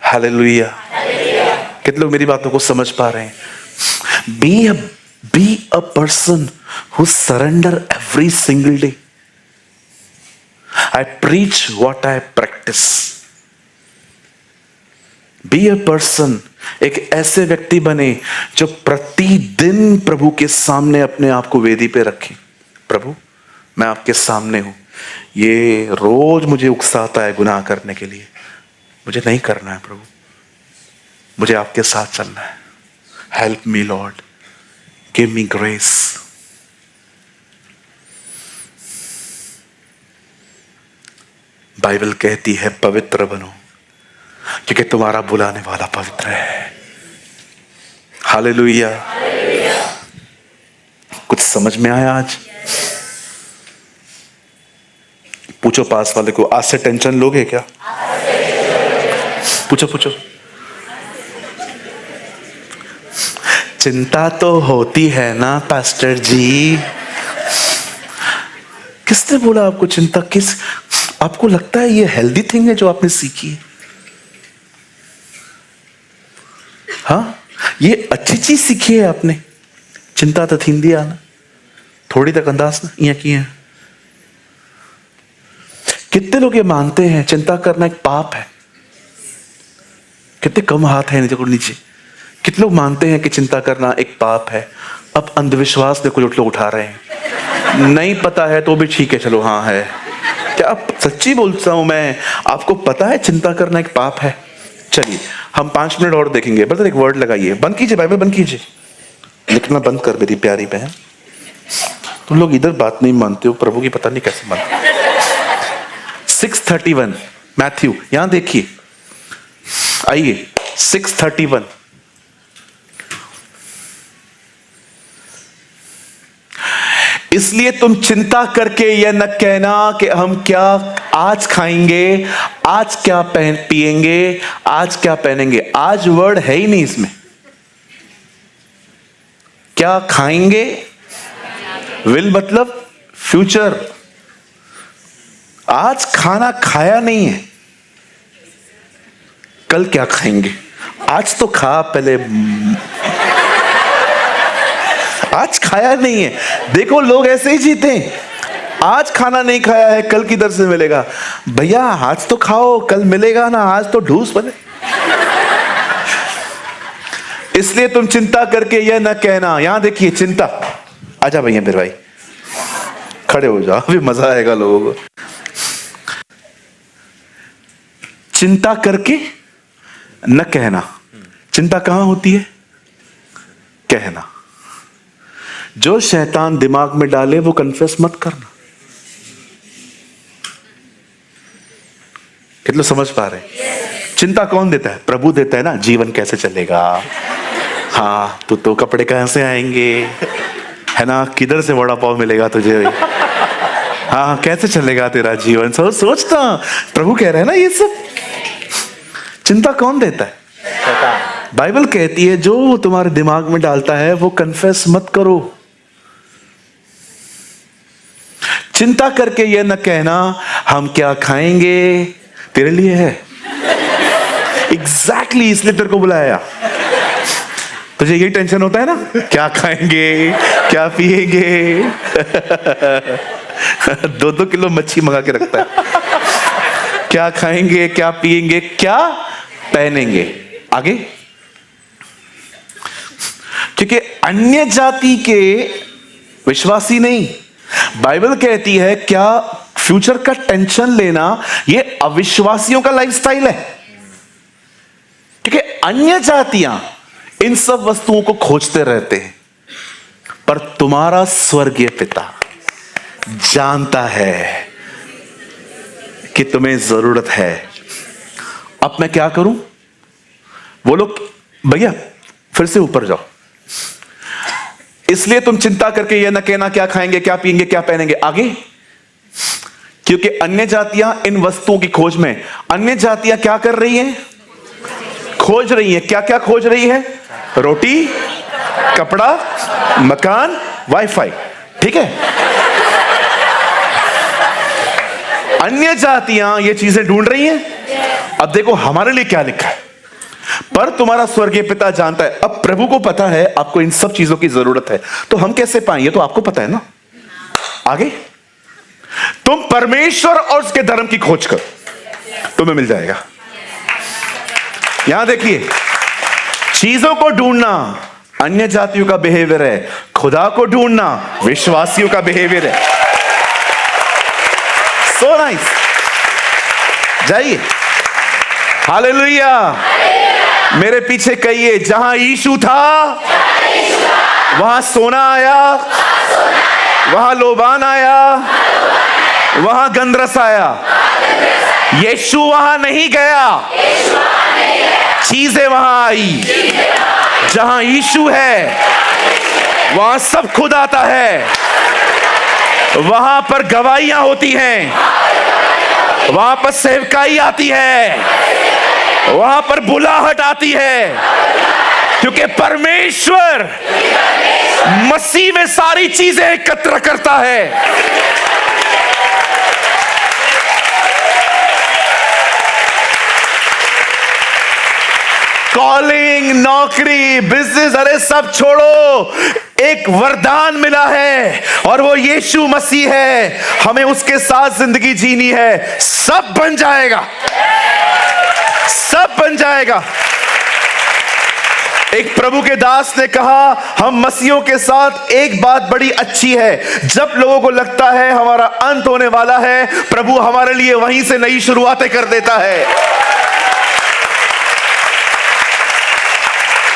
Hallelujah. कितने लोग मेरी बातों को समझ पा रहे हैं? Be a person who surrender every single day. I preach what I practice. Be a person, एक ऐसे व्यक्ति बने जो प्रतिदिन प्रभु के सामने अपने आप को वेदी पे रखे। प्रभु मैं आपके सामने हूं, ये रोज मुझे उकसाता है गुनाह करने के लिए, मुझे नहीं करना है प्रभु, मुझे आपके साथ चलना है। Help me Lord, give me grace. Bible कहती है पवित्र बनो, क्योंकि तुम्हारा बुलाने वाला पवित्र है। हालेलुया। कुछ समझ में आया आज? पूछो पास वाले को, आज से टेंशन लोगे क्या? पूछो। चिंता तो होती है ना पास्टर जी। किसने बोला आपको चिंता? आपको लगता है ये हेल्दी थिंग है जो आपने सीखी है? हाँ, ये अच्छी चीज सीखी है आपने। चिंता तो थींदी आ ना, थोड़ी तक अंदाज ना इया की है। कितने लोग ये मानते हैं चिंता करना एक पाप है? कितने कम हाथ है नीचे। कितने लोग मानते हैं कि चिंता करना एक पाप है? अब अंधविश्वास में कुछ लोग उठा रहे हैं। नहीं पता है तो भी ठीक है, चलो हाँ है। क्या आप सच्ची बोलता हूं मैं, आपको पता है चिंता करना एक पाप है? चलिए हम 5 मिनट और देखेंगे। ब्रदर एक वर्ड लगाइए, बंद कीजिए बाइबल, बंद कीजिए, लिखना बंद कर मेरी प्यारी बहन। तुम लोग इधर बात नहीं मानते हो, प्रभु की पता नहीं कैसे मानते। 6:31 मैथ्यू, यहां देखिए, आइए 6:31। इसलिए तुम चिंता करके यह न कहना कि हम क्या आज खाएंगे, आज क्या पिएंगे, आज क्या पहनेंगे। आज वर्ड है ही नहीं इसमें। क्या खाएंगे, विल मतलब फ्यूचर। आज खाना खाया नहीं है, कल क्या खाएंगे? आज तो खा पहले, आज खाया नहीं है। देखो लोग ऐसे ही जीते हैं, आज खाना नहीं खाया है, कल किधर से मिलेगा? भैया आज तो खाओ, कल मिलेगा ना, आज तो ढूस बने। इसलिए तुम चिंता करके यह न कहना। यहां देखिए चिंता। आजा भैया मेरे भाई, खड़े हो जाओ, अभी मजा आएगा लोगों को। चिंता करके न कहना। चिंता कहां होती है? कहना। जो शैतान दिमाग में डाले वो कन्फेस मत करना। कितने समझ पा रहे हैं? चिंता कौन देता है? प्रभु देता है ना। जीवन कैसे चलेगा, हाँ तो कपड़े कहां से आएंगे, है ना, किधर से वड़ा पाव मिलेगा तुझे, हाँ कैसे चलेगा तेरा जीवन, सोचता। प्रभु कह रहे हैं ना ये सब। चिंता कौन देता है? बाइबल कहती है जो वो तुम्हारे दिमाग में डालता है वो कन्फेस मत करो। चिंता करके यह न कहना हम क्या खाएंगे, तेरे लिए है एग्जैक्टली इसलिए तेरे को बुलाया। तुझे यही टेंशन होता है ना, क्या खाएंगे क्या पिएंगे। 2-2 किलो मच्छी मंगा के रखता है। क्या खाएंगे क्या पिएंगे क्या पहनेंगे। आगे, क्योंकि अन्य जाति के विश्वासी नहीं, बाइबल कहती है क्या फ्यूचर का टेंशन लेना ये अविश्वासियों का लाइफस्टाइल है। क्योंकि अन्य जातियां इन सब वस्तुओं को खोजते रहते हैं, पर तुम्हारा स्वर्गीय पिता जानता है कि तुम्हें जरूरत है। अब मैं क्या करूं? बोलो भैया फिर से ऊपर जाओ। इसलिए तुम चिंता करके यह न कहना क्या खाएंगे क्या पिएंगे क्या पहनेंगे। आगे, क्योंकि अन्य जातियां इन वस्तुओं की खोज में। अन्य जातियां क्या कर रही हैं? खोज रही हैं। क्या क्या खोज रही है? रोटी, कपड़ा, मकान, वाईफाई। ठीक है, अन्य जातियां ये चीजें ढूंढ रही हैं। अब देखो हमारे लिए क्या लिखा है, पर तुम्हारा स्वर्गीय पिता जानता है। अब प्रभु को पता है आपको इन सब चीजों की जरूरत है, तो हम कैसे पाएंगे? तो आपको पता है ना। आगे, तुम परमेश्वर और उसके धर्म की खोज करो, तुम्हें मिल जाएगा। यहां देखिए, चीजों को ढूंढना अन्य जातियों का बिहेवियर है, खुदा को ढूंढना विश्वासियों का बिहेवियर है। So nice. जाइए, हालेलुया। मेरे पीछे कहिए, जहां यीशु था वहां सोना आया, वहां लोबान आया, वहां गंधरस आया। यीशु वहां नहीं गया, चीजें वहां आई। जहां यीशु है वहां सब खुद आता है। वहां पर गवाहियां होती हैं, वहां पर सेवकाई आती है, वहां पर बुलाहट आती है, क्योंकि परमेश्वर मसीह में सारी चीजें एकत्र करता है। कॉलिंग, नौकरी, बिजनेस, अरे सब छोड़ो, एक वरदान मिला है और वो यीशु मसीह है। हमें उसके साथ जिंदगी जीनी है। सब बन जाएगा, सब बन जाएगा। एक प्रभु के दास ने कहा, हम मसीहों के साथ एक बात बड़ी अच्छी है, जब लोगों को लगता है हमारा अंत होने वाला है, प्रभु हमारे लिए वहीं से नई शुरुआतें कर देता है।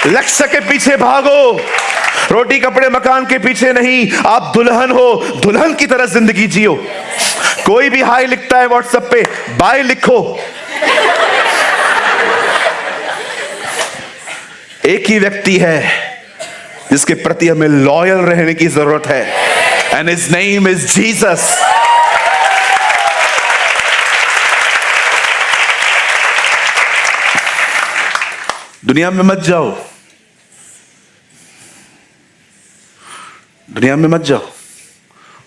लक्ष्य के पीछे भागो, रोटी कपड़े मकान के पीछे नहीं। आप दुल्हन हो, दुल्हन की तरह जिंदगी जियो। कोई भी हाई लिखता है व्हाट्सएप पे, बाय लिखो। एक ही व्यक्ति है जिसके प्रति हमें लॉयल रहने की जरूरत है, and his name is Jesus. दुनिया में मत जाओ, दुनिया में मत जाओ,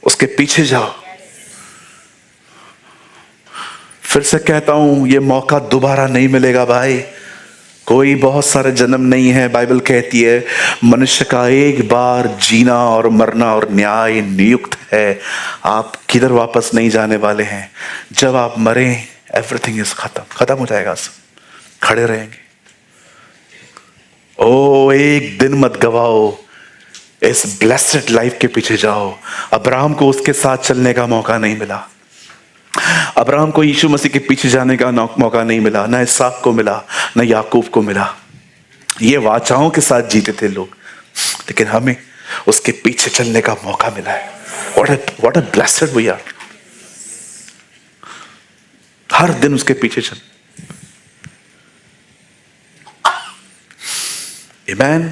उसके पीछे जाओ। फिर से कहता हूं, ये मौका दोबारा नहीं मिलेगा भाई। कोई बहुत सारे जन्म नहीं है। बाइबल कहती है मनुष्य का एक बार जीना और मरना और न्याय नियुक्त है। आप किधर वापस नहीं जाने वाले हैं। जब आप मरें, एवरीथिंग इज खत्म हो जाएगा, सब खड़े रहेंगे। ओ एक दिन मत गवाओ, इस ब्लेस्ड लाइफ के पीछे जाओ। अब्राहम को उसके साथ चलने का मौका नहीं मिला, अब्राहम को यीशु मसीह के पीछे जाने का मौका नहीं मिला, ना इसहाक को मिला, ना याकूब को मिला। ये वाचाओं के साथ जीते थे लोग, लेकिन हमें उसके पीछे चलने का मौका मिला है। What a blessed we are. हर दिन उसके पीछे चल। आमेन।